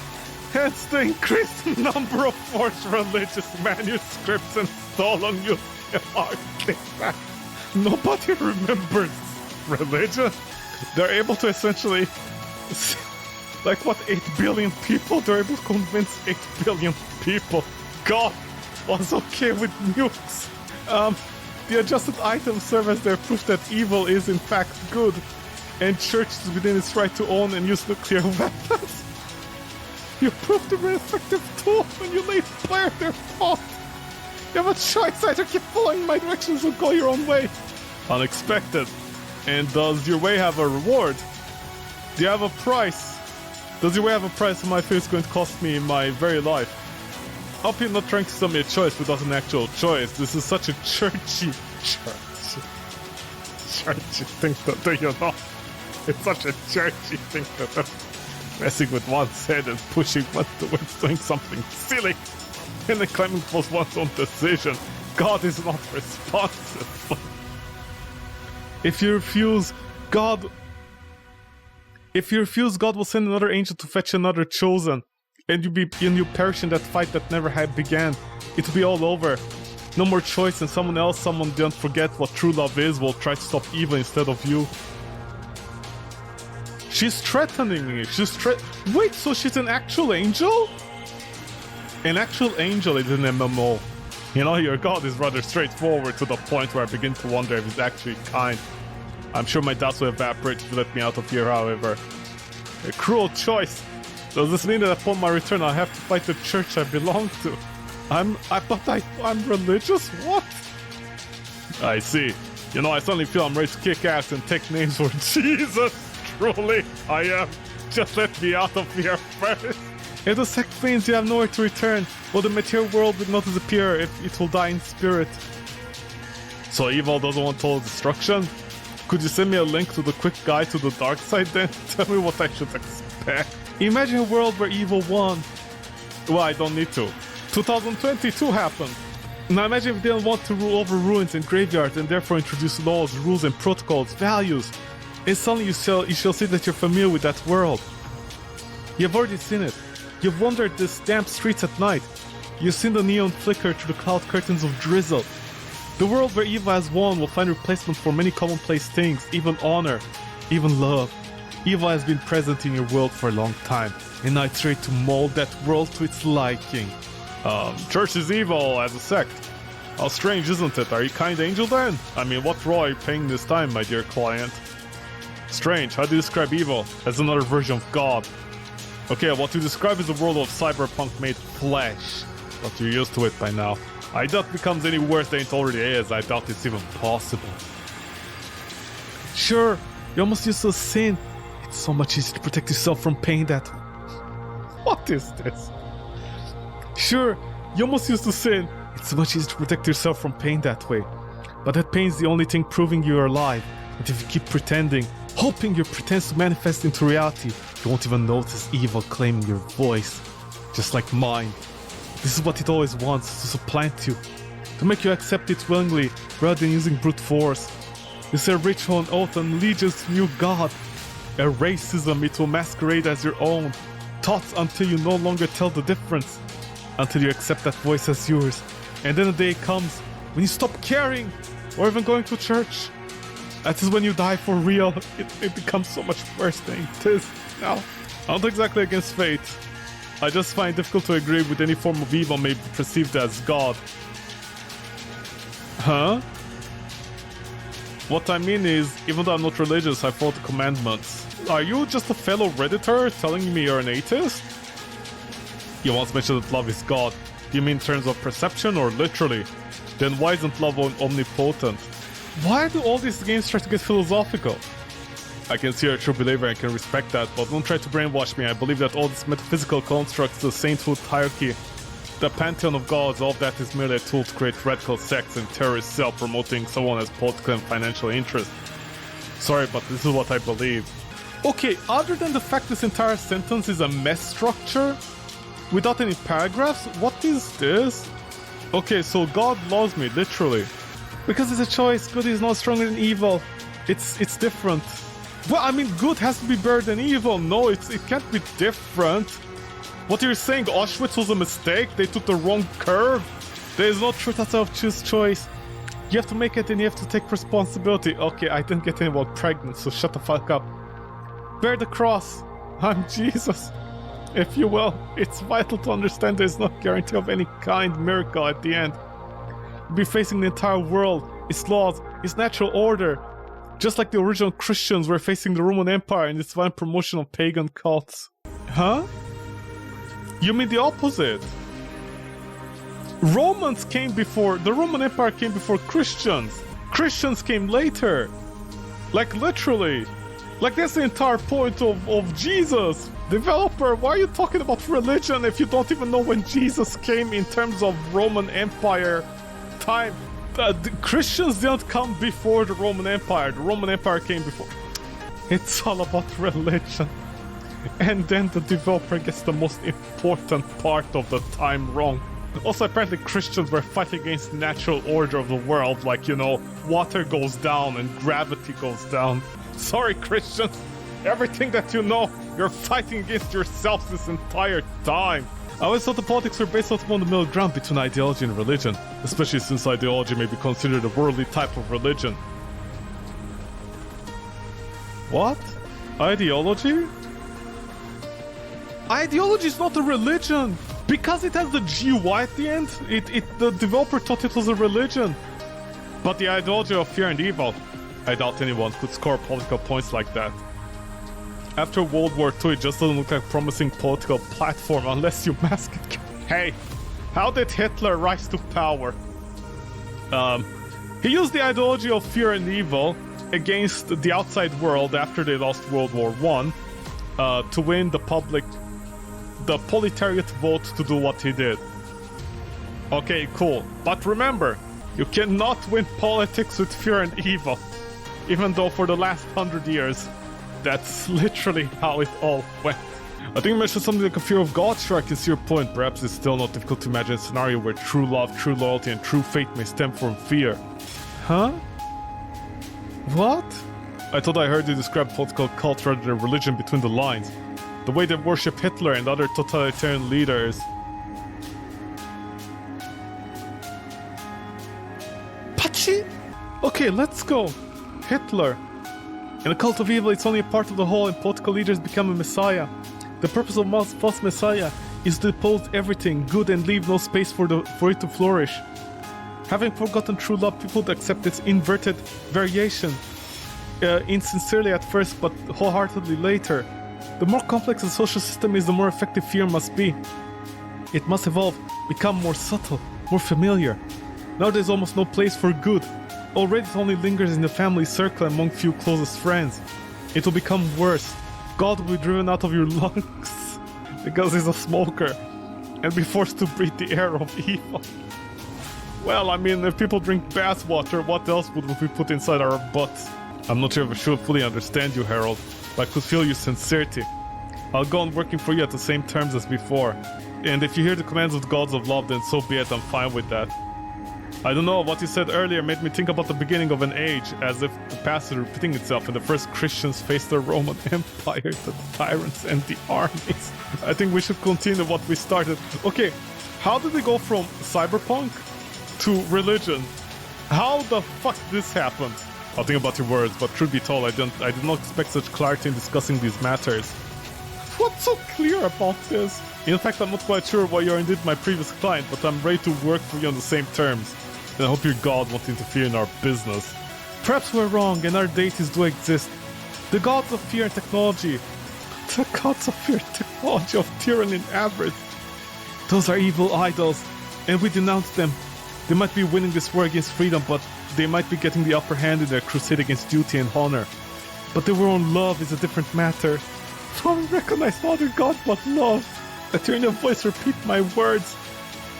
Hence the increased number of forged religious manuscripts and stolen using artifacts. Nobody remembers religion. They're able to essentially, like what, 8 billion people? They're able to convince 8 billion people God was okay with nukes. The adjusted items serve as their proof that evil is in fact good, and church is within its right to own and use nuclear weapons. You proved to be an effective tool when you laid bare their fault. You have a choice, either keep following my directions or go your own way. Unexpected. And does your way have a reward? Do you have a price? Does your way have a price my fear is going to cost me my very life? I hope you're not trying to sell me a choice without an actual choice. This is such a churchy thing to do, you know? It's such a churchy thing to do. Messing with one's head and pushing one towards doing something silly, and then claiming it was one's own decision. God is not responsible. If you refuse, God will send another angel to fetch another chosen, and you perish in that fight that never had began. It'll be all over. No more choice, and someone don't forget what true love is, will try to stop evil instead of you. She's threatening me. Wait, so she's an actual angel? An actual angel is an MMO. You know, your God is rather straightforward to the point where I begin to wonder if he's actually kind. I'm sure my doubts will evaporate if you let me out of here, however. A cruel choice. Does this mean that upon my return I'll have to fight the church I belong to? I'm religious? What? I see. You know, I suddenly feel I'm ready to kick ass and take names for Jesus. Truly, I am. Just let me out of here first. If the sect flees, you have nowhere to return. Well, the material world will not disappear if it will die in spirit. So evil doesn't want total destruction? Could you send me a link to the quick guide to the dark side then? Tell me what I should expect. Imagine a world where evil won. Well, I don't need to. 2022 happened. Now imagine if they didn't want to rule over ruins and graveyards and therefore introduce laws, rules and protocols, values. And suddenly you shall see that you're familiar with that world. You've already seen it. You've wandered these damp streets at night. You've seen the neon flicker through the cloud curtains of drizzle. The world where evil has won will find replacement for many commonplace things, even honor, even love. Evil has been present in your world for a long time, and I try to mold that world to its liking. Church is evil as a sect. How strange, isn't it? Are you kind angel then? I mean, what role are you playing this time, my dear client? Strange, how do you describe evil? As another version of God. Okay, what you describe is a world of cyberpunk made flesh. But you're used to it by now. I doubt it becomes any worse than it already is. I doubt it's even possible. Sure, you're almost used to sin. It's so much easier to protect yourself from pain that... What is this? Sure, you're almost used to sin. It's much easier to protect yourself from pain that way. But that pain is the only thing proving you're alive. And if you keep pretending, hoping your pretense to manifest into reality, you won't even notice evil claiming your voice. Just like mine. This is what it always wants, to supplant you. To make you accept it willingly, rather than using brute force. You say a ritual, an oath, and allegiance to new God. A racism it will masquerade as your own. Thoughts until you no longer tell the difference. Until you accept that voice as yours. And then a day comes when you stop caring or even going to church. That is when you die for real. It becomes so much worse than it is now. I'm not exactly against fate. I just find it difficult to agree with any form of evil may be perceived as God. Huh? What I mean is, even though I'm not religious, I follow the commandments. Are you just a fellow Redditor telling me you're an atheist? You once mentioned that love is God. Do you mean in terms of perception or literally? Then why isn't love omnipotent? Why do all these games try to get philosophical? I can see you're a true believer and can respect that, but don't try to brainwash me. I believe that all these metaphysical constructs, the sainthood hierarchy, the pantheon of gods, all of that is merely a tool to create radical sects and terrorist self-promoting someone as political and financial interest. Sorry, but this is what I believe. Okay, other than the fact this entire sentence is a mess structure, without any paragraphs, what is this? Okay, so God loves me, literally. Because it's a choice, good is not stronger than evil. It's different. Well, I mean, good has to be better than evil. No, it can't be different. What you're saying, Auschwitz was a mistake? They took the wrong curve? There is no truth outside of choose choice. You have to make it and you have to take responsibility. Okay, I didn't get anyone pregnant, so shut the fuck up. Bear the cross. I'm Jesus. If you will, it's vital to understand there's no guarantee of any kind miracle at the end. You'll be facing the entire world, its laws, its natural order. Just like the original Christians were facing the Roman Empire and its divine promotion of pagan cults. Huh? You mean the opposite? Romans came before, the Roman Empire came before Christians. Christians came later. Like literally. Like that's the entire point of Jesus. Developer, why are you talking about religion if you don't even know when Jesus came in terms of Roman Empire time? The Christians didn't come before the Roman Empire. The Roman Empire came before. It's all about religion. And then the developer gets the most important part of the time wrong. Also, apparently Christians were fighting against the natural order of the world. Like, you know, water goes down and gravity goes down. Sorry, Christians. Everything that you know, you're fighting against yourselves this entire time. I always thought the politics were based on the middle ground between ideology and religion, especially since ideology may be considered a worldly type of religion. What? Ideology? Ideology is not a religion! Because it has the GY at the end, the developer thought it was a religion. But the ideology of fear and evil, I doubt anyone could score political points like that. After World War II, it just doesn't look like a promising political platform unless you mask it. Hey, how did Hitler rise to power? He used the ideology of fear and evil against the outside world after they lost World War I to win the proletariat vote to do what he did. Okay, cool. But remember, you cannot win politics with fear and evil. Even though for the last 100 years, that's literally how it all went. I think you mentioned something like a fear of God. Sure, I can see your point. Perhaps it's still not difficult to imagine a scenario where true love, true loyalty, and true faith may stem from fear. Huh? What? I thought I heard you describe political cult rather than religion between the lines. The way they worship Hitler and other totalitarian leaders. But Okay, let's go. Hitler. In a cult of evil, it's only a part of the whole, and political leaders become a messiah. The purpose of false messiah is to oppose everything good and leave no space for it to flourish. Having forgotten true love, people would accept its inverted variation, insincerely at first, but wholeheartedly later. The more complex a social system is, the more effective fear must be. It must evolve, become more subtle, more familiar. Now there's almost no place for good. Already it only lingers in the family circle among few closest friends. It will become worse. God will be driven out of your lungs because he's a smoker and be forced to breathe the air of evil. Well, I mean, if people drink bath water, what else would we put inside our butts? I'm not sure if I should fully understand you, Harold, but I could feel your sincerity. I'll go on working for you at the same terms as before. And if you hear the commands of the gods of love, then so be it, I'm fine with that. I don't know, what you said earlier made me think about the beginning of an age, as if the past is repeating itself and the first Christians faced the Roman Empire, the tyrants and the armies. I think we should continue what we started. Okay, how did we go from cyberpunk to religion? How the fuck this happened? I'll think about your words, but truth be told, I did not expect such clarity in discussing these matters. What's so clear about this? In fact, I'm not quite sure why you're indeed my previous client, but I'm ready to work for you on the same terms. And I hope your god won't interfere in our business. Perhaps we're wrong and our deities do exist. The gods of fear and technology. The gods of fear and technology of tyranny and avarice. Those are evil idols, and we denounce them. They might be winning this war against freedom, but they might be getting the upper hand in their crusade against duty and honor. But their own love is a different matter. For we recognize no other god but love. I hear your voice repeat my words,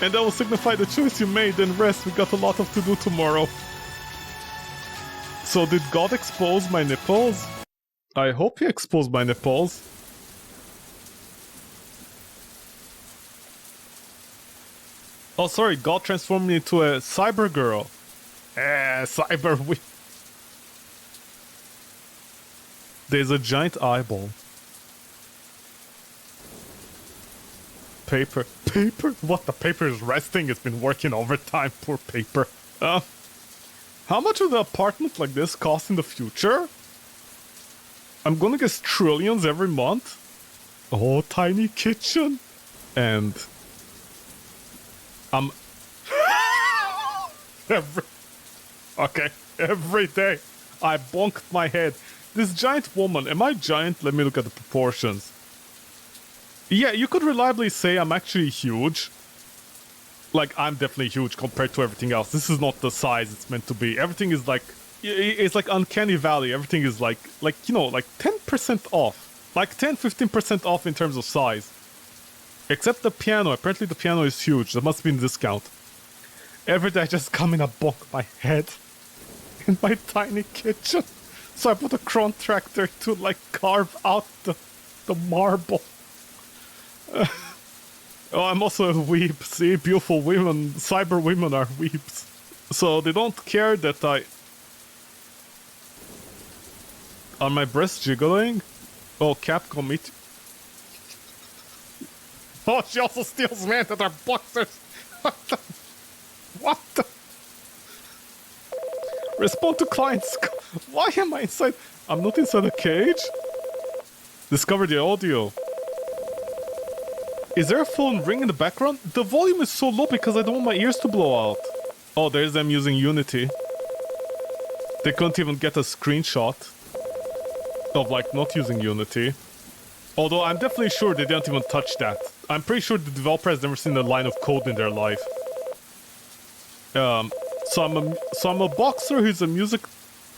and that will signify the choice you made. Then rest, we got a lot of to do tomorrow. So did God expose my nipples? I hope he exposed my nipples. Oh, sorry, God transformed me into a cyber girl. Cyber. There's a giant eyeball. Paper. What? The paper is resting? It's been working overtime. Poor paper. How much would an apartment like this cost in the future? I'm gonna guess trillions every month. Oh, tiny kitchen. And every day I bonked my head. This giant woman, am I giant? Let me look at the proportions. Yeah, you could reliably say I'm actually huge. Like, I'm definitely huge compared to everything else. This is not the size it's meant to be. Everything is like, it's like uncanny valley. Everything is like, you know, like 10% off. Like 10-15% off in terms of size. Except the piano. Apparently the piano is huge. That must be in discount. Every day I just come in and bonk my head in my tiny kitchen. So I put a contractor to like carve out the marble. Oh, I'm also a weeb. See, beautiful women, cyber women are weebs. So they don't care that Are my breasts jiggling? Oh, Capcom, it... Oh, she also steals men that are boxers. What the? Respond to clients. Why am I inside? I'm not inside a cage. Discover the audio. Is there a phone ring in the background? The volume is so low because I don't want my ears to blow out. Oh, there's them using Unity. They couldn't even get a screenshot of like not using Unity. Although I'm definitely sure they didn't even touch that. I'm pretty sure the developer has never seen a line of code in their life. So I'm a boxer who's a music...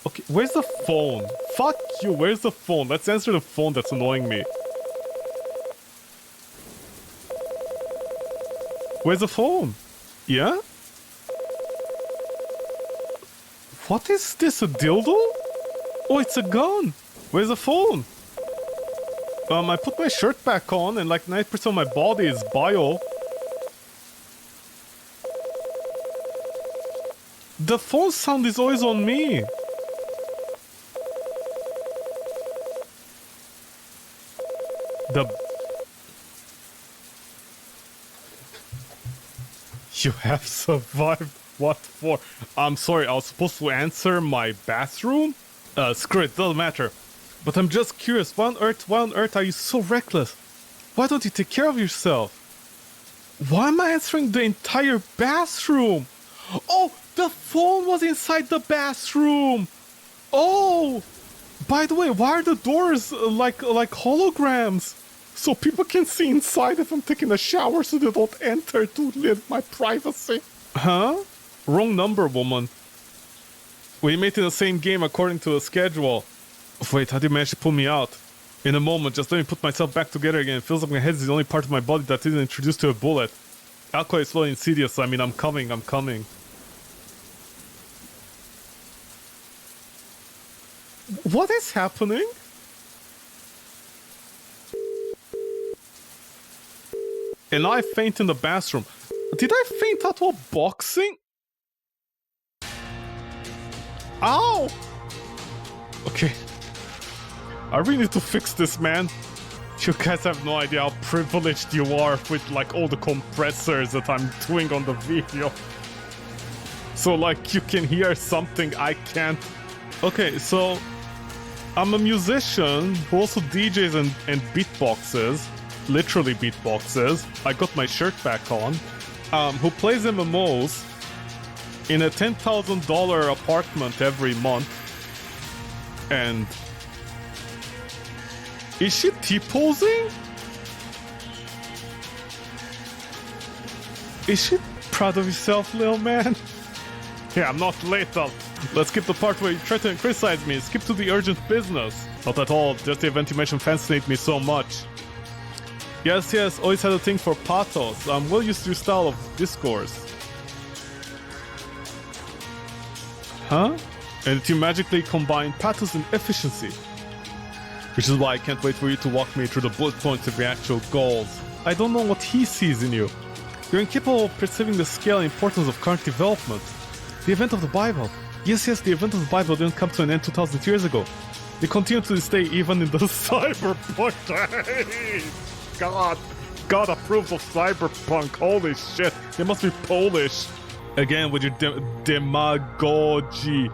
Okay, where's the phone? Fuck you, where's the phone? Let's answer the phone that's annoying me. Where's the phone? Yeah? What is this, a dildo? Oh, it's a gun. Where's the phone? I put my shirt back on and like 90% of my body is bio. The phone sound is always on me. You have survived. What for? I'm sorry, I was supposed to answer my bathroom? Screw it, doesn't matter. But I'm just curious, why on earth are you so reckless? Why don't you take care of yourself? Why am I answering the entire bathroom? Oh, the phone was inside the bathroom! Oh! By the way, why are the doors like holograms? So people can see inside if I'm taking a shower so they don't enter to live my privacy. Huh? Wrong number, woman. We met in the same game according to the schedule. Wait, how did you manage to pull me out? In a moment, just let me put myself back together again. It feels like my head is the only part of my body that isn't introduced to a bullet. Alcohol is slowly insidious, so I mean, I'm coming. What is happening? And I faint in the bathroom. Did I faint out while boxing? Ow! Okay. I really need to fix this, man. You guys have no idea how privileged you are with like all the compressors that I'm doing on the video. So like you can hear something I can't. Okay, so I'm a musician who also DJs and beatboxes. Literally beatboxes. I got my shirt back on. Who plays MMOs in a $10,000 apartment every month. And is she T-posing? Is she proud of yourself, little man? Yeah, I'm not lethal. Let's skip the part where you try to criticize me. Skip to the urgent business. Not at all. Just the event you mentioned fascinates me so much. Yes, always had a thing for pathos. I'm well used to your style of discourse. Huh? And you magically combine pathos and efficiency. Which is why I can't wait for you to walk me through the bullet points of your actual goals. I don't know what he sees in you. You're incapable of perceiving the scale and importance of current development. The event of the Bible. Yes, the event of the Bible didn't come to an end 2,000 years ago. They continue to this day even in the cyberpunk days. God approves of cyberpunk. Holy shit. They must be Polish. Again with your demagogy.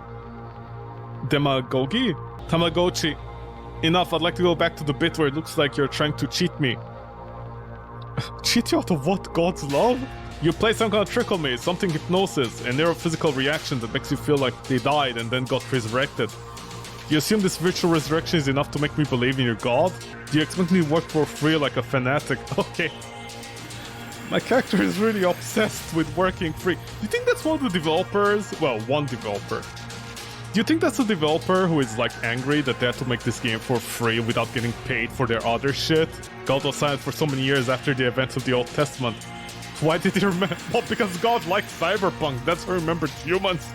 Demagogy? Tamagotchi. Enough, I'd like to go back to the bit where it looks like you're trying to cheat me. Cheat you out of what? God's love? You play some kind of trick on me, something hypnosis, a neurophysical reaction that makes you feel like they died and then got resurrected. You assume this virtual resurrection is enough to make me believe in your god? Do you expect me to work for free like a fanatic? Okay. My character is really obsessed with working free. You think that's one of the developers? Well, one developer. Do you think that's a developer who is like angry that they had to make this game for free without getting paid for their other shit? God was silent for so many years after the events of the Old Testament. Why did he remember? Well, because God liked cyberpunk. That's who remembered humans.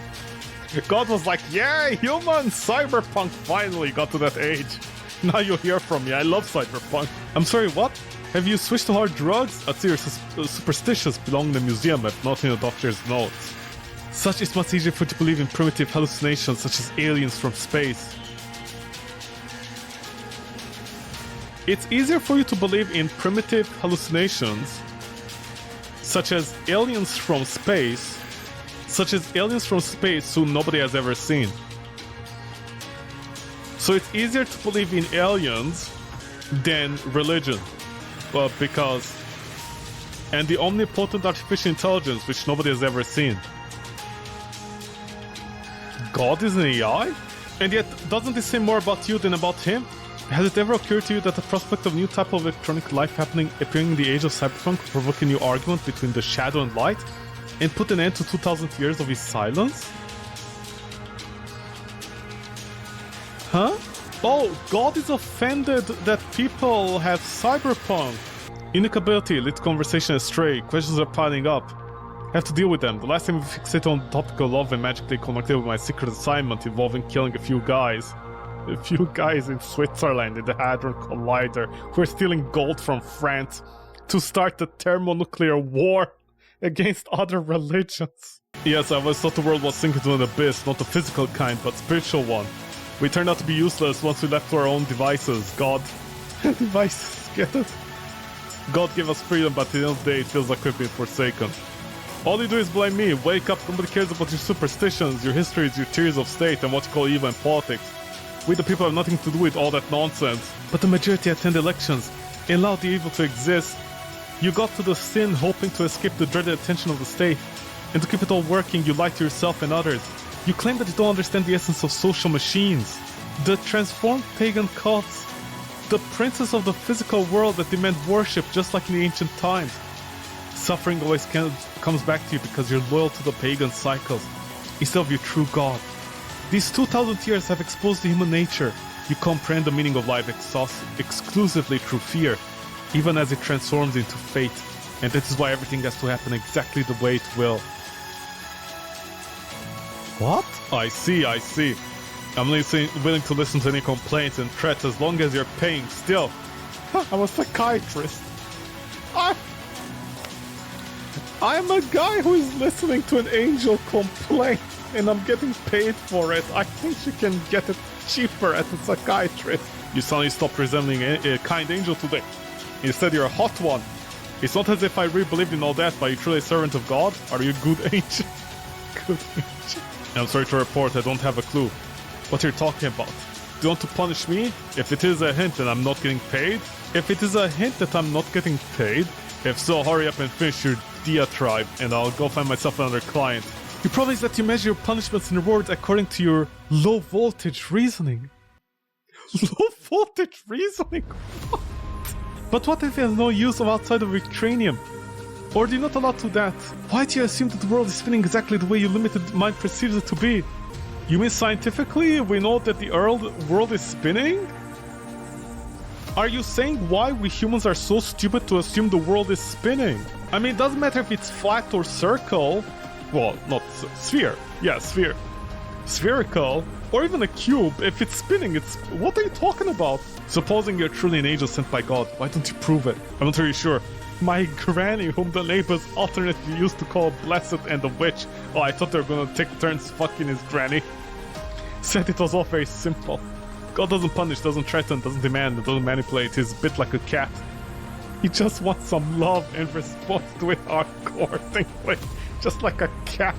God was like, yeah, humans, cyberpunk finally got to that age. Now you'll hear from me. I love cyberpunk. I'm sorry, what? Have you switched to hard drugs? I'd say you're superstitious, belong in the museum, but not in a doctor's notes. Such is much easier for you to believe in primitive hallucinations such as aliens from space. It's easier for you to believe in primitive hallucinations such as aliens from space who nobody has ever seen. So it's easier to believe in aliens than religion. Well, because... and the omnipotent artificial intelligence which nobody has ever seen. God is an AI? And yet, doesn't this say more about you than about him? Has it ever occurred to you that the prospect of a new type of electronic life appearing in the age of cyberpunk will provoke a new argument between the shadow and light, and put an end to 2,000 years of his silence? Huh? Oh, God is offended that people have cyberpunk. Unique ability, lead conversation astray, questions are piling up. I have to deal with them. The last time we fixated on the topic of love and magically connected with my secret assignment involving killing a few guys. A few guys in Switzerland in the Hadron Collider who are stealing gold from France to start a thermonuclear war against other religions. Yes, I always thought the world was sinking to an abyss, not the physical kind, but spiritual one. We turned out to be useless once we left to our own devices. God. Devices, get it? God gave us freedom, but at the end of the day it feels like we've been forsaken. All you do is blame me. Wake up, nobody cares about your superstitions, your histories, your theories of state, and what you call evil in politics. We the people have nothing to do with all that nonsense. But the majority attend elections and allow the evil to exist. You got to the sin hoping to escape the dreaded attention of the state. And to keep it all working, you lie to yourself and others. You claim that you don't understand the essence of social machines. The transformed pagan cults. The princes of the physical world that demand worship just like in the ancient times. Suffering always comes back to you because you're loyal to the pagan cycles instead of your true God. These 2000 years have exposed the human nature. You comprehend the meaning of life exclusively through fear, even as it transforms into fate. And that is why everything has to happen exactly the way it will. What? I see. I'm willing to listen to any complaints and threats as long as you're paying still. I'm a psychiatrist. I'm a guy who is listening to an angel complain, and I'm getting paid for it. I think you can get it cheaper at a psychiatrist. You suddenly stopped resembling a kind angel today. Instead, you're a hot one. It's not as if I really believed in all that, but are you truly a servant of God? Are you a good angel? Good angel. I'm sorry to report, I don't have a clue what you're talking about. Do you want to punish me? If it is a hint that I'm not getting paid? If it is a hint that I'm not getting paid? If so, hurry up and finish your diatribe, and I'll go find myself another client. You probably let you measure your punishments and rewards according to your low-voltage reasoning. Low-voltage reasoning? What? But what if there's no use of outside of Victranium? Or do you not allow to that? Why do you assume that the world is spinning exactly the way your limited mind perceives it to be? You mean scientifically we know that the world is spinning? Are you saying why we humans are so stupid to assume the world is spinning? I mean, it doesn't matter if it's flat or circle. Well, not sphere. Yeah, sphere. Spherical. Or even a cube. If it's spinning, it's... What are you talking about? Supposing you're truly an angel sent by God, why don't you prove it? I'm not really sure. My granny, whom the neighbors alternately used to call Blessed and the Witch, oh, I thought they were gonna take turns fucking his granny, said it was all very simple. God doesn't punish, doesn't threaten, doesn't demand, and doesn't manipulate. He's a bit like a cat. He just wants some love and response to it hardcore thing, just like a cat.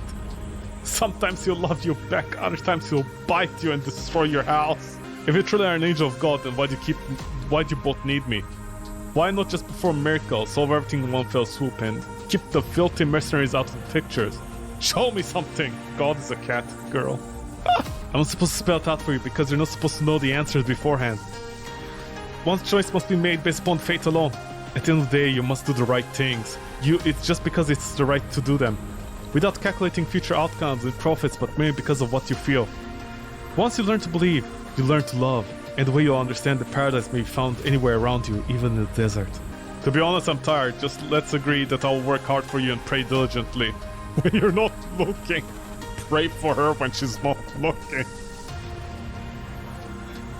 Sometimes he'll love you back, other times he'll bite you and destroy your house. If you truly are an angel of God, then why do you both need me? Why not just perform miracles, solve everything in one fell swoop, and keep the filthy mercenaries out of the pictures? Show me something! God is a cat, girl. I'm not supposed to spell it out for you because you're not supposed to know the answers beforehand. One's choice must be made based upon fate alone. At the end of the day, you must do the right things. It's just because it's the right to do them. Without calculating future outcomes and profits, but merely because of what you feel. Once you learn to believe, you learn to love. And the way you'll understand the paradise may be found anywhere around you, even in the desert. To be honest, I'm tired. Just let's agree that I'll work hard for you and pray diligently. When you're not looking. Pray for her when she's not looking.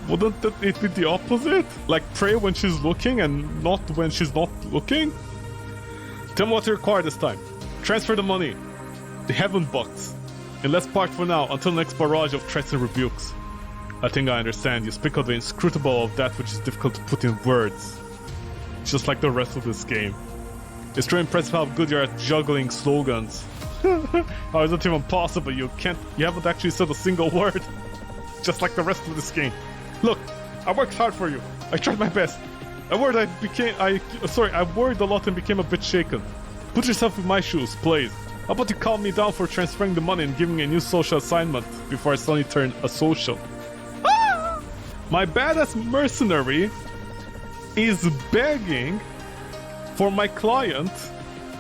Wouldn't it be the opposite? Like pray when she's looking and not when she's not looking? Tell me what you require this time. Transfer the money. The heaven bucks. And let's part for now until the next barrage of threats and rebukes. I think I understand. You speak of the inscrutable of that which is difficult to put in words. Just like the rest of this game. It's truly impressive how good you're at juggling slogans. How is it even possible? You haven't actually said a single word. Just like the rest of this game. Look, I worked hard for you. I tried my best. I worried a lot and became a bit shaken. Put yourself in my shoes, please. How about you calm me down for transferring the money and giving me a new social assignment before I suddenly turn asocial? My badass mercenary is begging for my client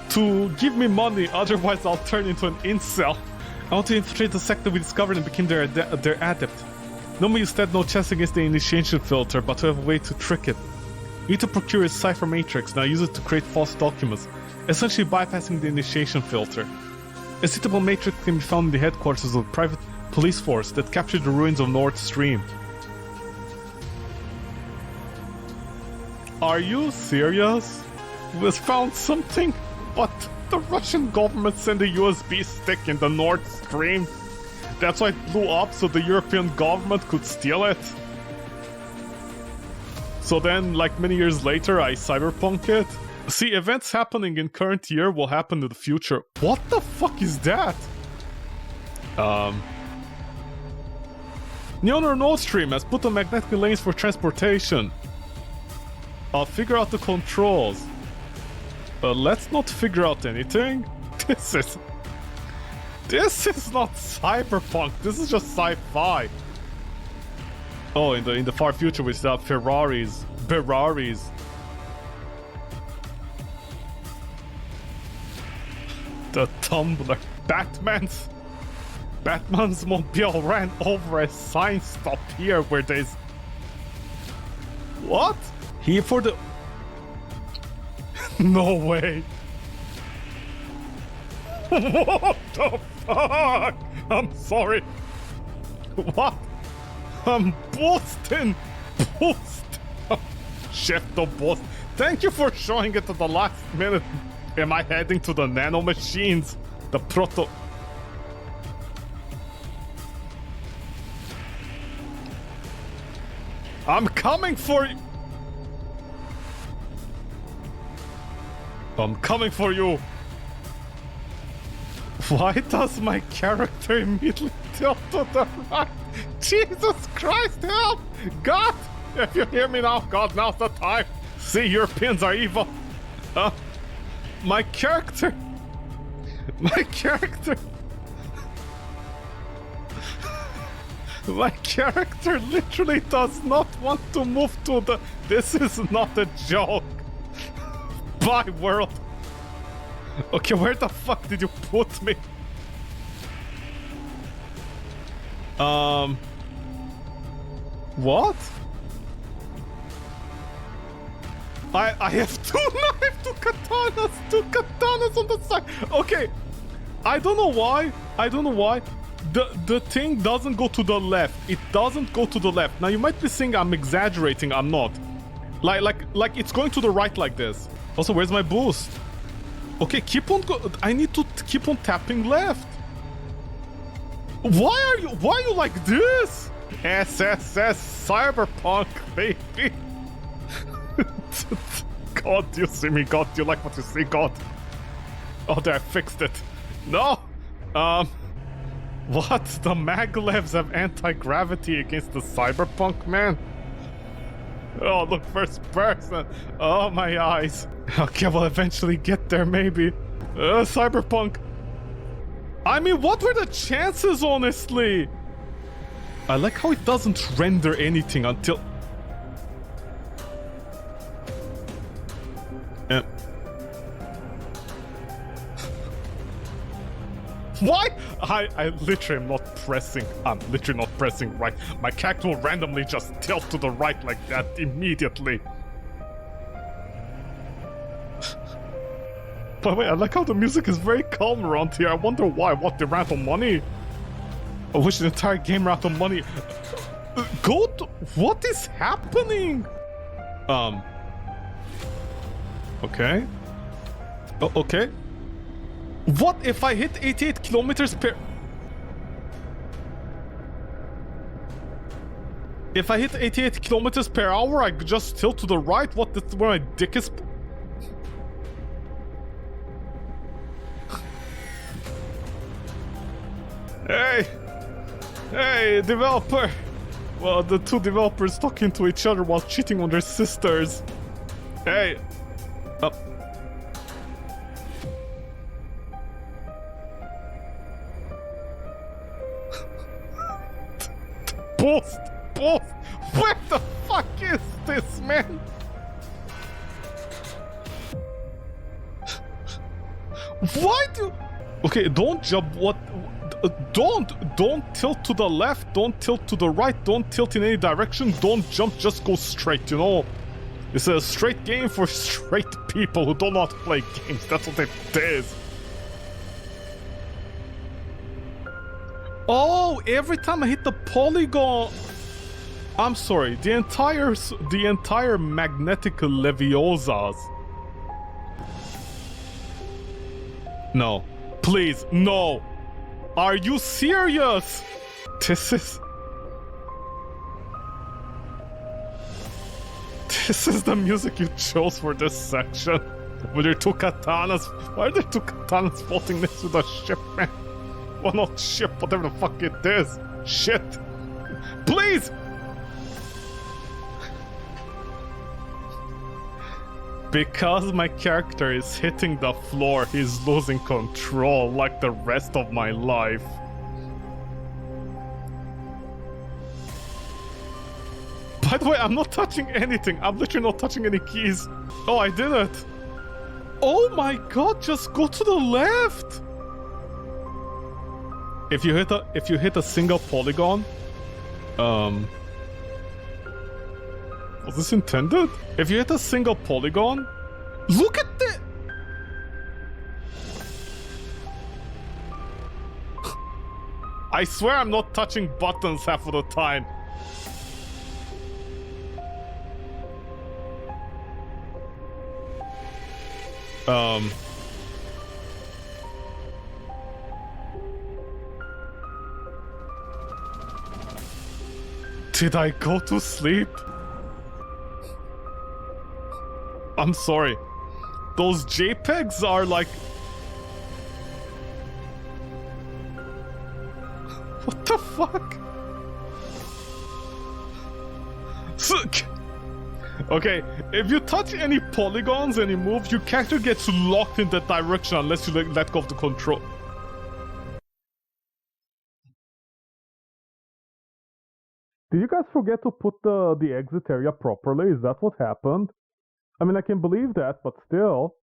to give me money, otherwise I'll turn into an incel. I want to infiltrate the sector we discovered and become their adept. Normally you stand no chance against the initiation filter, but we have a way to trick it. You need to procure a cipher matrix, now use it to create false documents, essentially bypassing the initiation filter. A suitable matrix can be found in the headquarters of a private police force that captured the ruins of Nord Stream. Are you serious? We found something, but the Russian government sent a USB stick in the Nord Stream. That's why it blew up, so the European government could steal it. So then, like many years later, I cyberpunk it. See, events happening in current year will happen in the future. What the fuck is that? Neon or Nord Stream has put on magnetic lanes for transportation. I'll figure out the controls. Let's not figure out anything. This is not cyberpunk. This is just sci-fi. Oh, in the far future we still have Ferraris. The Tumblr. Batman's mobile ran over a sign stop here where there's... What? Here for the... No way. What the fuck? I'm sorry. What? I'm boosting. Chef the boss. Thank you for showing it at the last minute. Am I heading to the nano machines? The proto... I'm coming for you! I'm coming for you! Why does my character immediately tilt to the right? Jesus Christ, help! God! If you hear me now, God, now's the time! See, Europeans are evil! My character! My character! My character literally does not want to move to the... This is not a joke! Bye, world! Okay, where the fuck did you put me? What? I have two katanas on the side. Okay, I don't know why. The thing doesn't go to the left. It doesn't go to the left. Now you might be saying I'm exaggerating. I'm not. Like it's going to the right like this. Also, where's my boost? Okay, I need to keep on tapping left. Why are you like this? SSS Cyberpunk, baby. God, you see me, God, you like what you see, God. Oh, there, I fixed it. No! What? The maglevs have anti-gravity against the Cyberpunk, man? Oh, look, first person. Oh, my eyes. Okay, we'll eventually get there, maybe. Cyberpunk. I mean, what were the chances, honestly? I like how it doesn't render anything until... Why? I literally am not pressing. I'm literally not pressing right. My character will randomly just tilt to the right like that immediately. By the way, I like how the music is very calm around here. I wonder why. What, they ran out of money? I wish the entire game ran out of money. What is happening? Okay. Oh, okay. What if I hit 88 kilometers per... If I hit 88 kilometers per hour, I just tilt to the right? What, that's where my dick is... Hey, developer! Well, the two developers talking to each other while cheating on their sisters. Hey! Boost! What the fuck is this, man? Why do... Okay, don't jump. What? Don't tilt to the left. Don't tilt to the right. Don't tilt in any direction. Don't jump. Just go straight. You know, it's a straight game for straight people who do not play games. That's what it is. Oh, every time I hit the polygon. I'm sorry. The entire magnetic Leviosas. No. Please, no! Are you serious? This is the music you chose for this section. Were there two katanas? Why are there two katanas floating next to the ship, man? Well, not ship, whatever the fuck it is. Shit. Please! Because my character is hitting the floor, he's losing control like the rest of my life. By the way, I'm not touching anything. I'm literally not touching any keys. Oh, I did it. Oh my god, just go to the left. If you hit a single polygon, was this intended? If you hit a single polygon, look at the... I swear I'm not touching buttons half of the time. Did I go to sleep? I'm sorry. Those JPEGs are like... What the fuck? Okay, if you touch any polygons, any moves, your character gets locked in that direction unless you let go of the control. Did you guys forget to put the exit area properly? Is that what happened? I mean, I can believe that, but still.